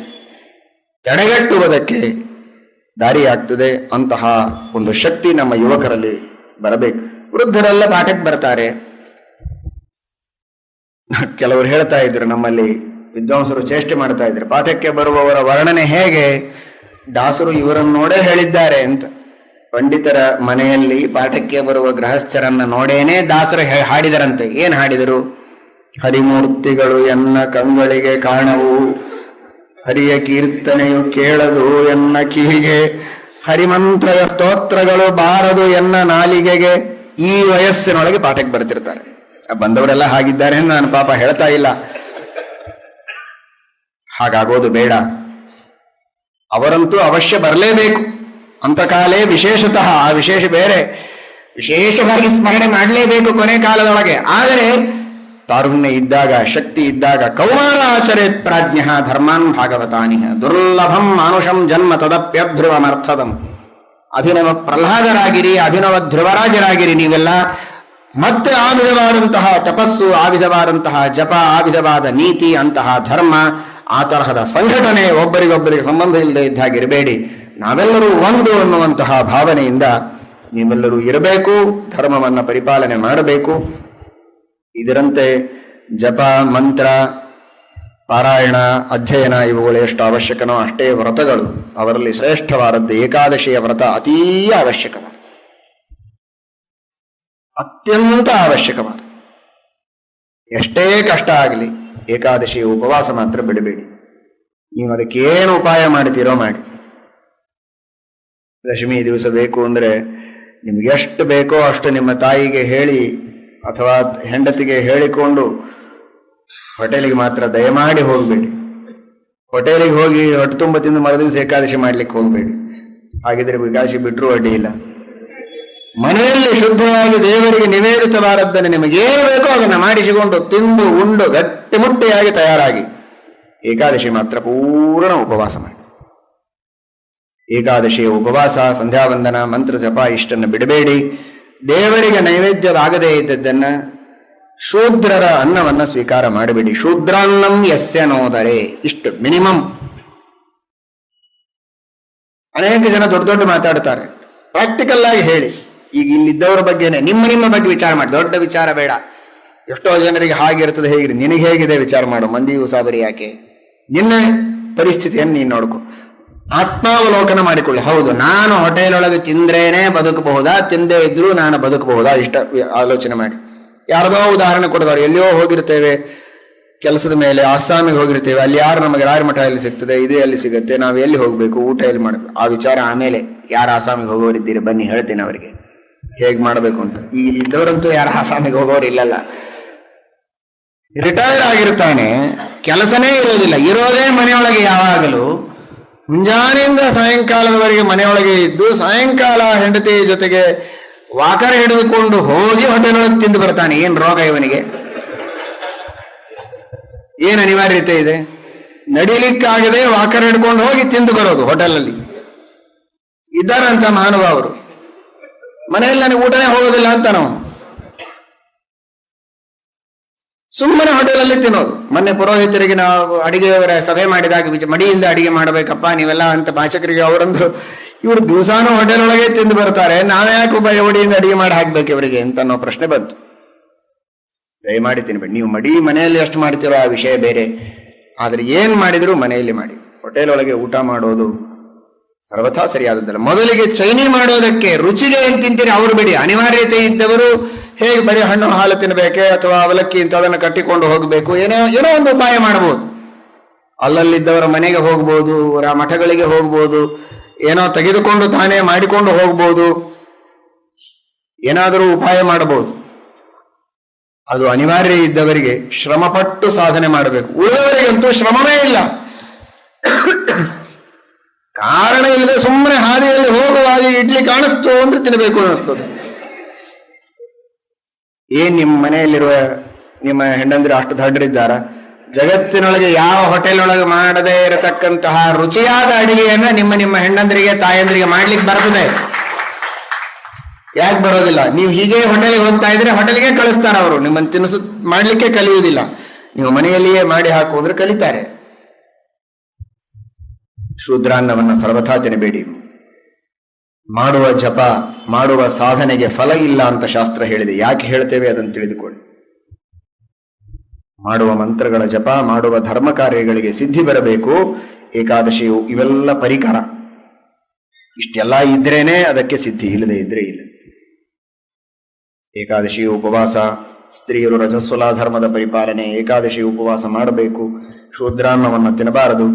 ತಡೆಗಟ್ಟುವುದಕ್ಕೆ ದಾರಿಯಾಗ್ತದೆ. ಅಂತಹ ಒಂದು ಶಕ್ತಿ ನಮ್ಮ ಯುವಕರಲ್ಲಿ ಬರಬೇಕು. ವೃದ್ಧರೆಲ್ಲ ಪಾಠಕ್ಕೆ ಬರ್ತಾರೆ. ಕೆಲವರು ಹೇಳ್ತಾ ಇದ್ರು, ನಮ್ಮಲ್ಲಿ ವಿದ್ವಾಂಸರು ಚೇಷ್ಟೆ ಮಾಡ್ತಾ ಇದ್ರು, ಪಾಠಕ್ಕೆ ಬರುವವರ ವರ್ಣನೆ ಹೇಗೆ, ದಾಸರು ಇವರನ್ನು ನೋಡೇ ಹೇಳಿದ್ದಾರೆ ಅಂತ. ಪಂಡಿತರ ಮನೆಯಲ್ಲಿ ಪಾಠಕ್ಕೆ ಬರುವ ಗೃಹಸ್ಥರನ್ನ ನೋಡೇನೆ ದಾಸರು ಹಾಡಿದರಂತೆ. ಏನ್ ಹಾಡಿದರು? ಹರಿಮೂರ್ತಿಗಳು ಎನ್ನ ಕಂಗಳಿಗೆ ಕಾಣವು, ಹರಿಯ ಕೀರ್ತನೆಯು ಕೇಳದು ಎನ್ನ ಕಿವಿಗೆ, ಹರಿಮಂತ್ರ ಸ್ತೋತ್ರಗಳು ಬಾರದು ಎನ್ನ ನಾಲಿಗೆಗೆ. ಈ ವಯಸ್ಸಿನೊಳಗೆ ಪಾಠಕ್ಕೆ ಬರ್ತಿರ್ತಾರೆ. ಬಂದವರೆಲ್ಲ ಹಾಗಿದ್ದಾರೆ ಎಂದು ನಾನು ಪಾಪ ಹೇಳ್ತಾ ಇಲ್ಲ. ಹಾಗಾಗೋದು ಬೇಡ. ಅವರಂತೂ ಅವಶ್ಯ ಬರಲೇಬೇಕು. ಅಂತಕಾಲೇ ವಿಶೇಷತಃ, ಆ ವಿಶೇಷ ಬೇರೆ, ವಿಶೇಷವಾಗಿ ಸ್ಮರಣೆ ಮಾಡಲೇಬೇಕು ಕೊನೆ ಕಾಲದೊಳಗೆ. ಆದರೆ ತಾರುಣ್ಯ ಇದ್ದಾಗ, ಶಕ್ತಿ ಇದ್ದಾಗ, ಕೌಮಾರ ಆಚರೇತ್ ಪ್ರಾಜ್ಞ ಧರ್ಮಾನ್ ಭಾಗವತಾನಿ ದುರ್ಲಭಂ ಮಾನುಷಂ ಜನ್ಮ ತದಪ್ಯಧ್ರುವಮರ್ಥದಂ. ಅಭಿನವ ಪ್ರಹ್ಲಾದರಾಗಿರಿ, ಅಭಿನವ ಧ್ರುವರಾಜರಾಗಿರಿ ನೀವೆಲ್ಲ. ಮತ್ತೆ ಆ ವಿಧವಾದಂತಹ ತಪಸ್ಸು, ಆ ವಿಧವಾದಂತಹ ಜಪ, ಆ ವಿಧವಾದ ನೀತಿ, ಅಂತಹ ಧರ್ಮ, ಆ ತರಹದ ಸಂಘಟನೆ ಒಬ್ಬರಿಗೊಬ್ಬರಿಗೆ ಸಂಬಂಧ ಇಲ್ಲದೆ ಇದ್ದಾಗಿರಬೇಡಿ. ನಾವೆಲ್ಲರೂ ಒಂದು ಅನ್ನುವಂತಹ ಭಾವನೆಯಿಂದ ನೀವೆಲ್ಲರೂ ಇರಬೇಕು. ಧರ್ಮವನ್ನು ಪರಿಪಾಲನೆ ಮಾಡಬೇಕು. ಇದರಂತೆ ಜಪ, ಮಂತ್ರ, ಪಾರಾಯಣ, ಅಧ್ಯಯನ ಇವುಗಳು ಎಷ್ಟು ಅವಶ್ಯಕನೋ ಅಷ್ಟೇ ವ್ರತಗಳು. ಅವರಲ್ಲಿ ಶ್ರೇಷ್ಠವಾದದ್ದು ಏಕಾದಶಿಯ ವ್ರತ ಅತೀ ಅವಶ್ಯಕವಾದ, ಅತ್ಯಂತ ಅವಶ್ಯಕವಾದ. ಎಷ್ಟೇ ಕಷ್ಟ ಆಗಲಿ ಏಕಾದಶಿಯ ಉಪವಾಸ ಮಾತ್ರ ಬಿಡಬೇಡಿ. ನೀವು ಅದಕ್ಕೆ ಏನು ಉಪಾಯ ಮಾಡ್ತೀರೋ ಮಾಡಿ. ದಶಮಿ ದಿವಸ ಬೇಕು ಅಂದ್ರೆ ನಿಮ್ಗೆ ಎಷ್ಟು ಬೇಕೋ ಅಷ್ಟು ನಿಮ್ಮ ತಾಯಿಗೆ ಹೇಳಿ ಅಥವಾ ಹೆಂಡತಿಗೆ ಹೇಳಿಕೊಂಡು ಹೋಟೆಲಿಗೆ ಮಾತ್ರ ದಯಮಾಡಿ ಹೋಗಬೇಡಿ. ಹೋಟೆಲಿಗೆ ಹೋಗಿ ಹೊಟ್ಟೆ ತುಂಬ ತಿಂದು ಮರುದಿವಸ ಏಕಾದಶಿ ಮಾಡ್ಲಿಕ್ಕೆ ಹೋಗಬೇಡಿ. ಹಾಗಿದ್ರೆ ಏಕಾದಶಿ ಬಿಟ್ಟರೂ ಅಡ್ಡಿ ಇಲ್ಲ. ಮನೆಯಲ್ಲಿ ಶುದ್ಧವಾಗಿ ದೇವರಿಗೆ ನಿವೇದಿತವಾದದ್ದನ್ನು ನಿಮಗೇನು ಬೇಕೋ ಅದನ್ನು ಮಾಡಿಸಿಕೊಂಡು ತಿಂದು ಉಂಡು ಗಟ್ಟಿಮುಟ್ಟಿಯಾಗಿ ತಯಾರಾಗಿ ಏಕಾದಶಿ ಮಾತ್ರ ಪೂರ್ಣ ಉಪವಾಸ ಮಾಡಿ. ಏಕಾದಶಿಯ ಉಪವಾಸ, ಸಂಧ್ಯಾವಂದನ, ಮಂತ್ರ ಜಪ ಇಷ್ಟನ್ನು ಬಿಡಬೇಡಿ. ದೇವರಿಗೆ ನೈವೇದ್ಯವಾಗದೇ ಇದ್ದದ್ದನ್ನ, ಶೂದ್ರರ ಅನ್ನವನ್ನ ಸ್ವೀಕಾರ ಮಾಡಬೇಡಿ. ಶೂದ್ರಾನ್ನಂ ಯಸ್ಯ ನೋದರೆ, ಇಷ್ಟು ಮಿನಿಮಮ್. ಅನೇಕ ಜನ ದೊಡ್ಡ ದೊಡ್ಡ ಮಾತಾಡ್ತಾರೆ. ಪ್ರಾಕ್ಟಿಕಲ್ ಆಗಿ ಹೇಳಿ. ಈಗ ಇಲ್ಲಿದ್ದವರ ಬಗ್ಗೆನೆ, ನಿಮ್ಮ ಬಗ್ಗೆ ವಿಚಾರ ಮಾಡಿ, ದೊಡ್ಡ ವಿಚಾರ ಬೇಡ. ಎಷ್ಟೋ ಜನರಿಗೆ ಹಾಗಿರ್ತದೆ, ಹೇಗಿರಿ, ನಿನಗೆ ಹೇಗಿದೆ ವಿಚಾರ ಮಾಡು. ಮಂದಿಯು ಸಾಬರಿ ಯಾಕೆ? ನಿನ್ನ ಪರಿಸ್ಥಿತಿಯನ್ನು ನೀನು ನೋಡ್ಕೊ, ಆತ್ಮಾವಲೋಕನ ಮಾಡಿಕೊಳ್ಳಿ. ಹೌದು, ನಾನು ಹೋಟೆಲ್ ಒಳಗೆ ತಿಂದ್ರೇನೆ ಬದುಕಬಹುದಾ, ತಿಂದೇ ಇದ್ರೂ ನಾನು ಬದುಕಬಹುದಾ? ಇಷ್ಟ ಆಲೋಚನೆ ಮಾಡಿ. ಯಾರದೋ ಉದಾಹರಣೆ ಕೊಡೋರು, ಎಲ್ಲಿಯೋ ಹೋಗಿರ್ತೇವೆ ಕೆಲಸದ ಮೇಲೆ, ಆಸಾಮಿಗೆ ಹೋಗಿರ್ತೇವೆ, ಅಲ್ಲಿ ಯಾರು ನಮಗೆ ರಾಯಮಠ ಎಲ್ಲಿ ಸಿಗ್ತದೆ, ಇದು ಎಲ್ಲಿ ಸಿಗುತ್ತೆ, ನಾವು ಎಲ್ಲಿ ಹೋಗ್ಬೇಕು, ಊಟ ಎಲ್ಲಿ ಮಾಡಬೇಕು, ಆ ವಿಚಾರ ಆಮೇಲೆ. ಯಾರು ಆಸಾಮಿಗೆ ಹೋಗೋರಿದ್ದೀರಿ ಬನ್ನಿ ಹೇಳ್ತೇನೆ ಅವರಿಗೆ ಹೇಗೆ ಮಾಡಬೇಕು ಅಂತ. ಈಗ ಇದ್ದವರಂತೂ ಯಾರು ಆಸಾಮಿಗೆ ಹೋಗೋರು ಇಲ್ಲಲ್ಲ. ರಿಟೈರ್ ಆಗಿರ್ತಾನೆ, ಕೆಲಸನೇ ಇರೋದಿಲ್ಲ, ಇರೋದೇ ಮನೆಯೊಳಗೆ ಯಾವಾಗಲೂ. ಮುಂಜಾನೆಯಿಂದ ಸಾಯಂಕಾಲದವರೆಗೆ ಮನೆಯೊಳಗೆ ಇದ್ದು ಸಾಯಂಕಾಲ ಹೆಂಡತಿ ಜೊತೆಗೆ ವಾಕರ್ ಹಿಡಿದುಕೊಂಡು ಹೋಗಿ ಹೋಟೆಲ್ ಒಳಗೆ ತಿಂದು ಬರ್ತಾನೆ. ಏನ್ ರೋಗ ಇವನಿಗೆ? ಏನ್ ಅನಿವಾರ್ಯತೆ ಇದೆ? ನಡಿಲಿಕ್ಕಾಗದೆ ವಾಕರ್ ಹಿಡ್ಕೊಂಡು ಹೋಗಿ ತಿಂದು ಬರೋದು ಹೋಟೆಲಲ್ಲಿ. ಇದ್ದಾರಂತ ಮಹಾನುಭಾವರು. ಮನೆಯಲ್ಲಿ ನನಗೆ ಊಟನೇ ಹೋಗೋದಿಲ್ಲ ಅಂತ ನಾವು ಸುಮ್ಮನೆ ಹೋಟೆಲಲ್ಲಿ ತಿನ್ನೋದು. ಮೊನ್ನೆ ಪುರೋಹಿತರಿಗೆ ನಾವು ಅಡಿಗೆಯವರ ಸಭೆ ಮಾಡಿದಾಗ ಮಡಿಯಿಂದ ಅಡಿಗೆ ಮಾಡಬೇಕಪ್ಪ ನೀವೆಲ್ಲ ಅಂತ ಪಾಚಕರಿಗೆ ಅವರಂದ್ರು, ಇವರು ದಿವಸಾನು ಹೋಟೆಲ್ ಒಳಗೆ ತಿಂದು ಬರ್ತಾರೆ, ನಾವ್ಯಾಕೆ ಮಡಿಯಿಂದ ಅಡಿಗೆ ಮಾಡಿ ಹಾಕ್ಬೇಕು ಇವರಿಗೆ ಅಂತ ಅನ್ನೋ ಪ್ರಶ್ನೆ ಬಂತು. ದಯಮಾಡಿ ತಿನ್ಬೇಡಿ. ನೀವು ಮನೆಯಲ್ಲಿ ಎಷ್ಟು ಮಾಡ್ತೀರೋ ಆ ವಿಷಯ ಬೇರೆ, ಆದ್ರೆ ಏನ್ ಮಾಡಿದ್ರು ಮನೆಯಲ್ಲಿ ಮಾಡಿ. ಹೋಟೆಲ್ ಒಳಗೆ ಊಟ ಮಾಡೋದು ಸರ್ವಥಾ ಸರಿಯಾದದ್ದಲ್ಲ. ಮೊದಲಿಗೆ ಚೈನಿ ಮಾಡೋದಕ್ಕೆ ರುಚಿಗೆ ಏನ್ ತಿಂತೀರಿ ಅವರು ಬಿಡಿ. ಅನಿವಾರ್ಯತೆ ಇದ್ದವರು ಹೇಗೆ ಬರೀ ಹಣ್ಣು ಹಾಲು ತಿನ್ನಬೇಕೆ ಅಥವಾ ಅವಲಕ್ಕಿ ಇಂಥದನ್ನು ಕಟ್ಟಿಕೊಂಡು ಹೋಗಬೇಕು, ಏನೋ ಒಂದು ಉಪಾಯ ಮಾಡಬಹುದು. ಅಲ್ಲಲ್ಲಿದ್ದವರ ಮನೆಗೆ ಹೋಗ್ಬೋದು, ಅವರ ಮಠಗಳಿಗೆ ಹೋಗ್ಬೋದು, ಏನೋ ತೆಗೆದುಕೊಂಡು ತಾನೇ ಮಾಡಿಕೊಂಡು ಹೋಗ್ಬೋದು, ಏನಾದರೂ ಉಪಾಯ ಮಾಡಬಹುದು. ಅದು ಅನಿವಾರ್ಯ ಇದ್ದವರಿಗೆ ಶ್ರಮಪಟ್ಟು ಸಾಧನೆ ಮಾಡಬೇಕು. ಉಳಿದವರಿಗಂತೂ ಶ್ರಮವೇ ಇಲ್ಲ. ಕಾರಣ ಇಲ್ಲದೆ ಸುಮ್ಮನೆ ಹಾದಿಯಲ್ಲಿ ಹೋಗುವಾಗ ಇಡ್ಲಿ ಕಾಣಿಸ್ತು ಅಂದ್ರೆ ತಿನ್ನಬೇಕು ಅನಿಸ್ತದೆ. ಏನ್ ನಿಮ್ಮ ಮನೆಯಲ್ಲಿರುವ ನಿಮ್ಮ ಹೆಂಡಂದ್ರೆ ಅಷ್ಟು ದಡ್ಡರಿದ್ದಾರ? ಜಗತ್ತಿನೊಳಗೆ ಯಾವ ಹೋಟೆಲ್ ಒಳಗೆ ಮಾಡದೇ ಇರತಕ್ಕಂತಹ ರುಚಿಯಾದ ಅಡಿಗೆಯನ್ನ ನಿಮ್ಮ ಹೆಂಡಂದ್ರಿಗೆ ತಾಯಂದ್ರಿಗೆ ಮಾಡ್ಲಿಕ್ಕೆ ಬರ್ತದೆ. ಯಾಕೆ ಬರೋದಿಲ್ಲ? ನೀವು ಹೀಗೆ ಹೋಟೆಲ್ಗೆ ಹೋಗ್ತಾ ಇದ್ರೆ ಹೋಟೆಲ್ಗೆ ಕಳಿಸ್ತಾರ ಅವರು, ನಿಮ್ಮನ್ನು ತಿನಿಸು ಮಾಡ್ಲಿಕ್ಕೆ ಕಲಿಯುವುದಿಲ್ಲ. ನೀವು ಮನೆಯಲ್ಲಿಯೇ ಮಾಡಿ ಹಾಕು ಅಂದ್ರೆ ಕಲಿತಾರೆ. ಶೂದ್ರಾನ್ನವನ್ನ ಸರ್ವಥಾ ತಿನ್ನಬೇಡಿ. ಮಾಡುವ ಜಪ ಮಾಡುವ ಸಾಧನೆಗೆ ಫಲ ಇಲ್ಲ ಅಂತ ಶಾಸ್ತ್ರ ಹೇಳಿದೆ. ಯಾಕೆ ಹೇಳ್ತೇವೆ ಅದನ್ನು ತಿಳಿದುಕೊಳ್ಳಿ. ಮಾಡುವ ಮಂತ್ರಗಳ ಜಪ ಮಾಡುವ ಧರ್ಮ ಕಾರ್ಯಗಳಿಗೆ ಸಿದ್ಧಿ ಬರಬೇಕು. ಏಕಾದಶಿಯು ಇವೆಲ್ಲ ಪರಿಕರ. ಇಷ್ಟೆಲ್ಲ ಇದ್ರೇನೆ ಅದಕ್ಕೆ ಸಿದ್ಧಿ, ಇಲ್ಲದೆ ಇದ್ರೆ ಇಲ್ಲ. ಏಕಾದಶಿ ಉಪವಾಸ, ಸ್ತ್ರೀಯರು ರಜಸ್ವಲ ಧರ್ಮದ ಪರಿಪಾಲನೆ, ಏಕಾದಶಿ ಉಪವಾಸ ಮಾಡಬೇಕು. ಶೂದ್ರಾನ್ನವನ್ನು ತಿನ್ನಬಾರದು.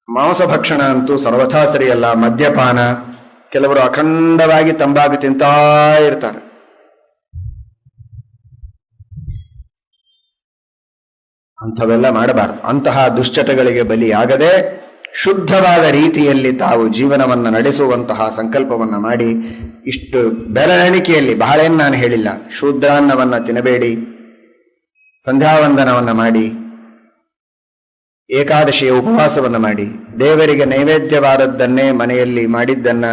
ಮಾಂಸ ಭಕ್ಷಣ ಅಂತೂ ಸರ್ವಥಾ ಸರಿಯಲ್ಲ. ಮದ್ಯಪಾನ, ಕೆಲವರು ಅಖಂಡವಾಗಿ ತಂಬಾಕು ತಿಂತಾ ಇರ್ತಾರೆ. ಅಂಥವೆಲ್ಲ ಮಾಡಬಾರದು. ಅಂತಹ ದುಶ್ಚಟಗಳಿಗೆ ಬಲಿಯಾಗದೆ ಶುದ್ಧವಾದ ರೀತಿಯಲ್ಲಿ ತಾವು ಜೀವನವನ್ನು ನಡೆಸುವಂತಹ ಸಂಕಲ್ಪವನ್ನ ಮಾಡಿ, ಇಷ್ಟು ಬೆರಳೆಣಿಕೆಯಲ್ಲಿ ಬಹಳೇನು ನಾನು ಹೇಳಿಲ್ಲ, ಶೂದ್ರಾನ್ನವನ್ನ ತಿನ್ನಬೇಡಿ, ಸಂಧ್ಯಾವಂದನವನ್ನ ಮಾಡಿ, ಏಕಾದಶಿಯ ಉಪವಾಸವನ್ನ ಮಾಡಿ, ದೇವರಿಗೆ ನೈವೇದ್ಯವಾದದ್ದನ್ನೇ ಮನೆಯಲ್ಲಿ ಮಾಡಿದ್ದನ್ನ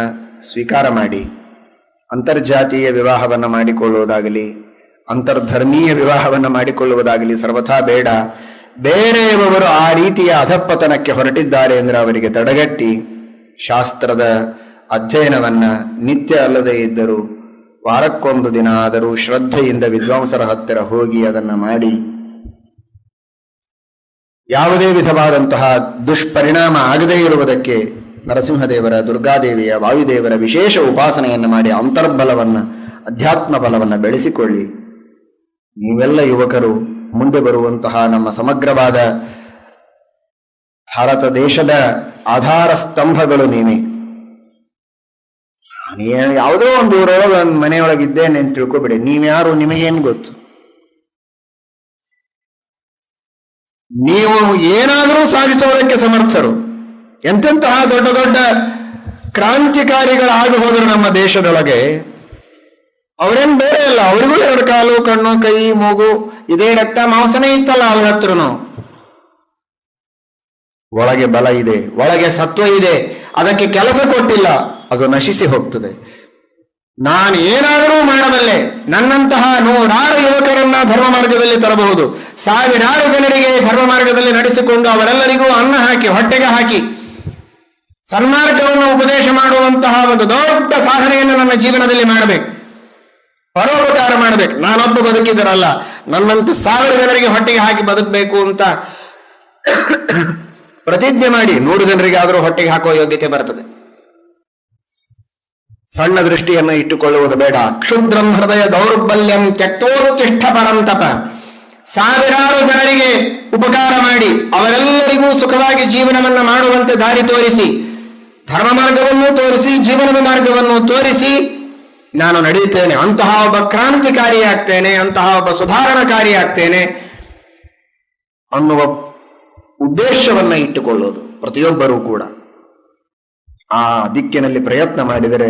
ಸ್ವೀಕಾರ ಮಾಡಿ, ಅಂತರ್ಜಾತೀಯ ವಿವಾಹವನ್ನು ಮಾಡಿಕೊಳ್ಳುವುದಾಗಲಿ ಅಂತರ್ಧರ್ಮೀಯ ವಿವಾಹವನ್ನು ಮಾಡಿಕೊಳ್ಳುವುದಾಗಲಿ ಸರ್ವಥಾ ಬೇಡ. ಬೇರೆಯವರು ಆ ರೀತಿಯ ಅಧಪ್ಪತನಕ್ಕೆ ಹೊರಟಿದ್ದಾರೆ ಅಂದರೆ ಅವರಿಗೆ ತಡೆಗಟ್ಟಿ ಶಾಸ್ತ್ರದ ಅಧ್ಯಯನವನ್ನ ನಿತ್ಯ ಅಲ್ಲದೆ ಇದ್ದರೂ ವಾರಕ್ಕೊಂದು ದಿನ ಆದರೂ ಶ್ರದ್ಧೆಯಿಂದ ವಿದ್ವಾಂಸರ ಹತ್ತಿರ ಹೋಗಿ ಅದನ್ನು ಮಾಡಿ ಯಾವುದೇ ವಿಧವಾದಂತಹ ದುಷ್ಪರಿಣಾಮ ಆಗದೇ ಇರುವುದಕ್ಕೆ ನರಸಿಂಹದೇವರ, ದುರ್ಗಾದೇವಿಯ, ವಾಯುದೇವರ ವಿಶೇಷ ಉಪಾಸನೆಯನ್ನು ಮಾಡಿ ಅಂತರ್ಬಲವನ್ನು, ಅಧ್ಯಾತ್ಮ ಬಲವನ್ನು ಬೆಳೆಸಿಕೊಳ್ಳಿ. ನೀವೆಲ್ಲ ಯುವಕರು ಮುಂದೆ ಬರುವಂತಹ ನಮ್ಮ ಸಮಗ್ರವಾದ ಭಾರತ ದೇಶದ ಆಧಾರ ಸ್ತಂಭಗಳು ನೀವೇ. ಯಾವುದೋ ಒಂದು ಊರೊಳಗೆ ಒಂದು ಮನೆಯೊಳಗಿದ್ದೇನೆ ಅಂತ ತಿಳ್ಕೊಬೇಡಿ. ನೀವ್ಯಾರು ನಿಮಗೇನು ಗೊತ್ತು? ನೀವು ಏನಾದರೂ ಸಾಧಿಸುವುದಕ್ಕೆ ಸಮರ್ಥರು. ಎಂತೆಂತಹ ದೊಡ್ಡ ದೊಡ್ಡ ಕ್ರಾಂತಿಕಾರಿಗಳಾಗಿ ಹೋದರು ನಮ್ಮ ದೇಶದೊಳಗೆ. ಅವರೇನು ಬೇರೆ ಅಲ್ಲ, ಅವರಿಗೂ ಎರಡು ಕಾಲು, ಕಣ್ಣು, ಕೈ, ಮೂಗು, ಇದೇ ರಕ್ತ ಮಾಂಸನೇ ಇತ್ತಲ್ಲ ಅವ್ರ ಹತ್ರನು. ಒಳಗೆ ಬಲ ಇದೆ, ಒಳಗೆ ಸತ್ವ ಇದೆ, ಅದಕ್ಕೆ ಕೆಲಸ ಕೊಟ್ಟಿಲ್ಲ, ಅದು ನಶಿಸಿ ಹೋಗ್ತದೆ. ನಾನು ಏನಾದರೂ ಮಾಡಬಲ್ಲೆ, ನನ್ನಂತಹ 100 ಯುವಕರನ್ನ ಧರ್ಮ ಮಾರ್ಗದಲ್ಲಿ ತರಬಹುದು, 1000 ಜನರಿಗೆ ಧರ್ಮ ಮಾರ್ಗದಲ್ಲಿ ನಡೆಸಿಕೊಂಡು ಅವರೆಲ್ಲರಿಗೂ ಅನ್ನ ಹಾಕಿ ಹೊಟ್ಟೆಗೆ ಹಾಕಿ ಸನ್ಮಾರ್ಗವನ್ನು ಉಪದೇಶ ಮಾಡುವಂತಹ ಒಂದು ದೊಡ್ಡ ಸಾಧನೆಯನ್ನು ನನ್ನ ಜೀವನದಲ್ಲಿ ಮಾಡಬೇಕು, ಪರೋಪಕಾರ ಮಾಡಬೇಕು. ನಾನೊಬ್ಬ ಬದುಕಿದರಲ್ಲ, ನನ್ನಂತ 1000 ಜನರಿಗೆ ಹೊಟ್ಟೆಗೆ ಹಾಕಿ ಬದುಕಬೇಕು ಅಂತ ಪ್ರತಿಜ್ಞೆ ಮಾಡಿ 100 ಜನರಿಗೆ ಆದರೂ ಹೊಟ್ಟೆಗೆ ಹಾಕುವ ಯೋಗ್ಯತೆ ಬರ್ತದೆ. ಸಣ್ಣ ದೃಷ್ಟಿಯನ್ನು ಇಟ್ಟುಕೊಳ್ಳುವುದು ಬೇಡ. ಕ್ಷುದ್ರಂ ಹೃದಯ ದೌರ್ಬಲ್ಯಂ ತ್ಯಕ್ತೋತ್ತಿಷ್ಠ ಪರಂತಪ. 1000 ಜನರಿಗೆ ಉಪಕಾರ ಮಾಡಿ ಅವರೆಲ್ಲರಿಗೂ ಸುಖವಾಗಿ ಜೀವನವನ್ನು ಮಾಡುವಂತೆ ದಾರಿ ತೋರಿಸಿ, ಧರ್ಮ ಮಾರ್ಗವನ್ನು ತೋರಿಸಿ, ಜೀವನದ ಮಾರ್ಗವನ್ನು ತೋರಿಸಿ ನಾನು ನಡೆಯುತ್ತೇನೆ, ಅಂತಹ ಒಬ್ಬ ಕ್ರಾಂತಿಕಾರಿ ಆಗ್ತೇನೆ, ಅಂತಹ ಒಬ್ಬ ಸುಧಾರಣಕಾರಿ ಆಗ್ತೇನೆ. ಅನ್ನುವ ಉದ್ದೇಶವನ್ನ ಇಟ್ಟುಕೊಳ್ಳೋದು ಪ್ರತಿಯೊಬ್ಬರೂ ಕೂಡ ಆ ದಿಕ್ಕಿನಲ್ಲಿ ಪ್ರಯತ್ನ ಮಾಡಿದರೆ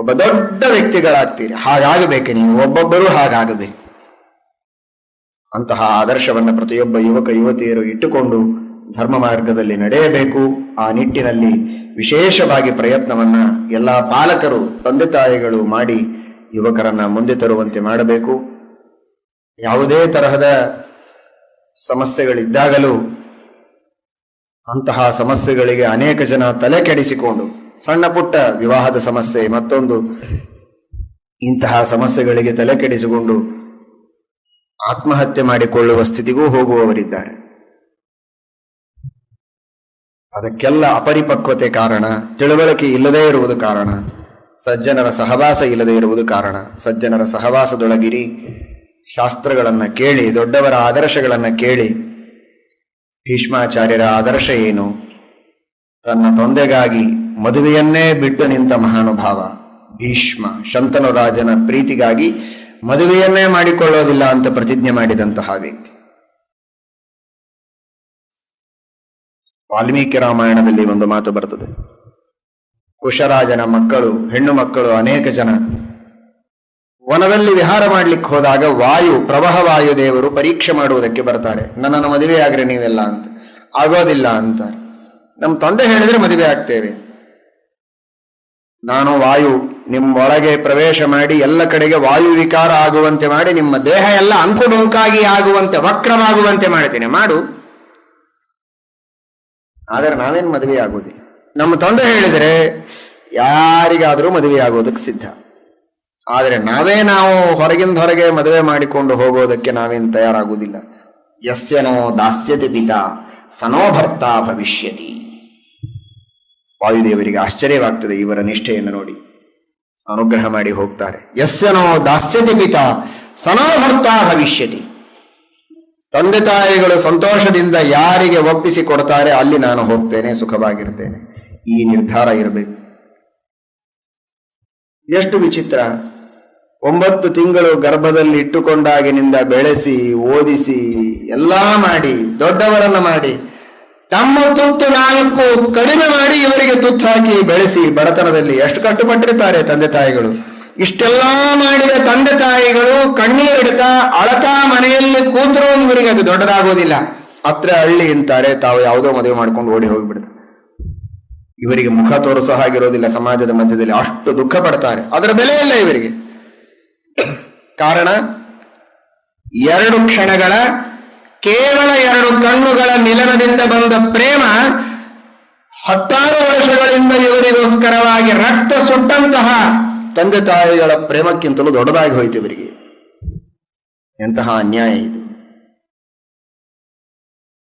ಒಬ್ಬ ದೊಡ್ಡ ವ್ಯಕ್ತಿಗಳಾಗ್ತೀರಿ. ಹಾಗಾಗಬೇಕು, ನೀವು ಒಬ್ಬೊಬ್ಬರೂ ಹಾಗಾಗಬೇಕು. ಅಂತಹ ಆದರ್ಶವನ್ನು ಪ್ರತಿಯೊಬ್ಬ ಯುವಕ ಯುವತಿಯರು ಇಟ್ಟುಕೊಂಡು ಧರ್ಮ ಮಾರ್ಗದಲ್ಲಿ ನಡೆಯಬೇಕು. ಆ ನಿಟ್ಟಿನಲ್ಲಿ ವಿಶೇಷವಾಗಿ ಪ್ರಯತ್ನವನ್ನ ಎಲ್ಲ ಪಾಲಕರು, ತಂದೆ ತಾಯಿಗಳು ಮಾಡಿ ಯುವಕರನ್ನ ಮುಂದೆ ತರುವಂತೆ ಮಾಡಬೇಕು. ಯಾವುದೇ ತರಹದ ಸಮಸ್ಯೆಗಳಿದ್ದಾಗಲೂ ಅಂತಹ ಸಮಸ್ಯೆಗಳಿಗೆ ಅನೇಕ ಜನ ತಲೆ ಕೆಡಿಸಿಕೊಂಡು, ಸಣ್ಣ ಪುಟ್ಟ ವಿವಾಹದ ಸಮಸ್ಯೆ, ಮತ್ತೊಂದು ಇಂತಹ ಸಮಸ್ಯೆಗಳಿಗೆ ತಲೆ ಕೆಡಿಸಿಕೊಂಡು ಆತ್ಮಹತ್ಯೆ ಮಾಡಿಕೊಳ್ಳುವ ಸ್ಥಿತಿಗೂ ಹೋಗುವವರಿದ್ದಾರೆ. ಅದಕ್ಕೆಲ್ಲ ಅಪರಿಪಕ್ವತೆ ಕಾರಣ, ತಿಳುವಳಿಕೆ ಇಲ್ಲದೇ ಇರುವುದು ಕಾರಣ, ಸಜ್ಜನರ ಸಹವಾಸ ಇಲ್ಲದೆ ಇರುವುದು ಕಾರಣ. ಸಜ್ಜನರ ಸಹವಾಸದೊಳಗಿರಿ, ಶಾಸ್ತ್ರಗಳನ್ನ ಕೇಳಿ, ದೊಡ್ಡವರ ಆದರ್ಶಗಳನ್ನ ಕೇಳಿ. ಭೀಷ್ಮಾಚಾರ್ಯರ ಆದರ್ಶ ಏನು? ತನ್ನ ತಂದೆಗಾಗಿ ಮದುವೆಯನ್ನೇ ಬಿಟ್ಟು ನಿಂತ ಮಹಾನುಭಾವ ಭೀಷ್ಮ. ಶಂತನು ರಾಜನ ಪ್ರೀತಿಗಾಗಿ ಮದುವೆಯನ್ನೇ ಮಾಡಿಕೊಳ್ಳೋದಿಲ್ಲ ಅಂತ ಪ್ರತಿಜ್ಞೆ ಮಾಡಿದಂತಹ ವ್ಯಕ್ತಿ. ವಾಲ್ಮೀಕಿ ರಾಮಾಯಣದಲ್ಲಿ ಒಂದು ಮಾತು ಬರ್ತದೆ. ಕುಶರಾಜನ ಮಕ್ಕಳು, ಹೆಣ್ಣು ಮಕ್ಕಳು ಅನೇಕ ಜನ ವನದಲ್ಲಿ ವಿಹಾರ ಮಾಡ್ಲಿಕ್ಕೆ ಹೋದಾಗ ಪ್ರವಾಹ ವಾಯುದೇವರು ಪರೀಕ್ಷೆ ಮಾಡುವುದಕ್ಕೆ ಬರ್ತಾರೆ. ನನ್ನನ್ನು ಮದುವೆ ಆಗ್ರೆ ನೀವೆಲ್ಲ ಅಂತ. ಆಗೋದಿಲ್ಲ ಅಂತಾರೆ. ನಮ್ಮ ತಂದೆ ಹೇಳಿದ್ರೆ ಮದುವೆ ಆಗ್ತೇವೆ. ನಾನು ನಿಮ್ಮೊಳಗೆ ಪ್ರವೇಶ ಮಾಡಿ ಎಲ್ಲ ಕಡೆಗೆ ವಾಯು ವಿಕಾರ ಆಗುವಂತೆ ಮಾಡಿ, ನಿಮ್ಮ ದೇಹ ಎಲ್ಲ ಅಂಕುಡೊಂಕಾಗಿ ಆಗುವಂತೆ, ವಕ್ರವಾಗುವಂತೆ ಮಾಡ್ತೇನೆ, ಮಾಡು. ಆದರೆ ನಾವೇನು ಮದುವೆ ಆಗೋದಿಲ್ಲ. ನಮ್ಮ ತಂದೆ ಹೇಳಿದರೆ ಯಾರಿಗಾದರೂ ಮದುವೆ ಆಗೋದಕ್ಕೆ ಸಿದ್ಧ. ಆದರೆ ನಾವು ಹೊರಗಿಂದ ಹೊರಗೆ ಮದುವೆ ಮಾಡಿಕೊಂಡು ಹೋಗೋದಕ್ಕೆ ನಾವೇನು ತಯಾರಾಗುವುದಿಲ್ಲ. ಯಸ್ಯನೋ ದಾಸ್ಯತಿ ಪಿತಾ ಸನೋ ಭರ್ತ ಭವಿಷ್ಯತಿ. ವಾಯುದೇವರಿಗೆ ಆಶ್ಚರ್ಯವಾಗ್ತದೆ ಇವರ ನಿಷ್ಠೆಯನ್ನು ನೋಡಿ. ಅನುಗ್ರಹ ಮಾಡಿ ಹೋಗ್ತಾರೆ. ಯಸ್ಯನೋ ದಾಸ್ಯತಿ ಪಿತಾ ಸನೋ ಭರ್ತ ಭವಿಷ್ಯತಿ. ತಂದೆ ತಾಯಿಗಳು ಸಂತೋಷದಿಂದ ಯಾರಿಗೆ ಒಪ್ಪಿಸಿ ಕೊಡ್ತಾರೆ ಅಲ್ಲಿ ನಾನು ಹೋಗ್ತೇನೆ, ಸುಖವಾಗಿರ್ತೇನೆ. ಈ ನಿರ್ಧಾರ ಇರಬೇಕು. ಎಷ್ಟು ವಿಚಿತ್ರ! 9 ತಿಂಗಳು ಗರ್ಭದಲ್ಲಿ ಇಟ್ಟುಕೊಂಡಾಗಿನಿಂದ ಬೆಳೆಸಿ, ಓದಿಸಿ, ಎಲ್ಲಾ ಮಾಡಿ, ದೊಡ್ಡವರನ್ನ ಮಾಡಿ, ತಮ್ಮ ತುತ್ತು 4 ಕಡಿಮೆ ಮಾಡಿ ಇವರಿಗೆ ತುತ್ತು ಹಾಕಿ ಬೆಳೆಸಿ, ಬಡತನದಲ್ಲಿ ಎಷ್ಟು ಕಟ್ಟುಪಟ್ಟಿರ್ತಾರೆ ತಂದೆ ತಾಯಿಗಳು. ಇಷ್ಟೆಲ್ಲಾ ಮಾಡಿದ ತಂದೆ ತಾಯಿಗಳು ಕಣ್ಣೀರಿಡ್ತಾ ಅಳತಾ ಮನೆಯಲ್ಲಿ ಕೂತರೂ ಇವರಿಗೆ ಅದು ದೊಡ್ಡದಾಗೋದಿಲ್ಲ. ಹತ್ರ ಹಳ್ಳಿ ಅಂತಾರೆ, ತಾವು ಯಾವುದೋ ಮದುವೆ ಮಾಡ್ಕೊಂಡು ಓಡಿ ಹೋಗಿಬಿಡ್ತಾರೆ. ಇವರಿಗೆ ಮುಖ ತೋರಿಸೋ ಹಾಗಿರೋದಿಲ್ಲ ಸಮಾಜದ ಮಧ್ಯದಲ್ಲಿ. ಅಷ್ಟು ದುಃಖ ಪಡ್ತಾರೆ. ಅದರ ಬೆಲೆ ಇಲ್ಲ ಇವರಿಗೆ. ಕಾರಣ 2 ಕ್ಷಣಗಳ, ಕೇವಲ 2 ಕಣ್ಣುಗಳ ಮಿಲನದಿಂದ ಬಂದ ಪ್ರೇಮ 10 ವರ್ಷಗಳಿಂದ ಇವರಿಗೋಸ್ಕರವಾಗಿ ರಕ್ತ ಸುಟ್ಟಂತಹ ತಂದೆ ತಾಯಿಗಳ ಪ್ರೇಮಕ್ಕಿಂತಲೂ ದೊಡ್ಡದಾಗಿ ಹೋಯ್ತು ಇವರಿಗೆ. ಎಂತಹ ಅನ್ಯಾಯ ಇದು!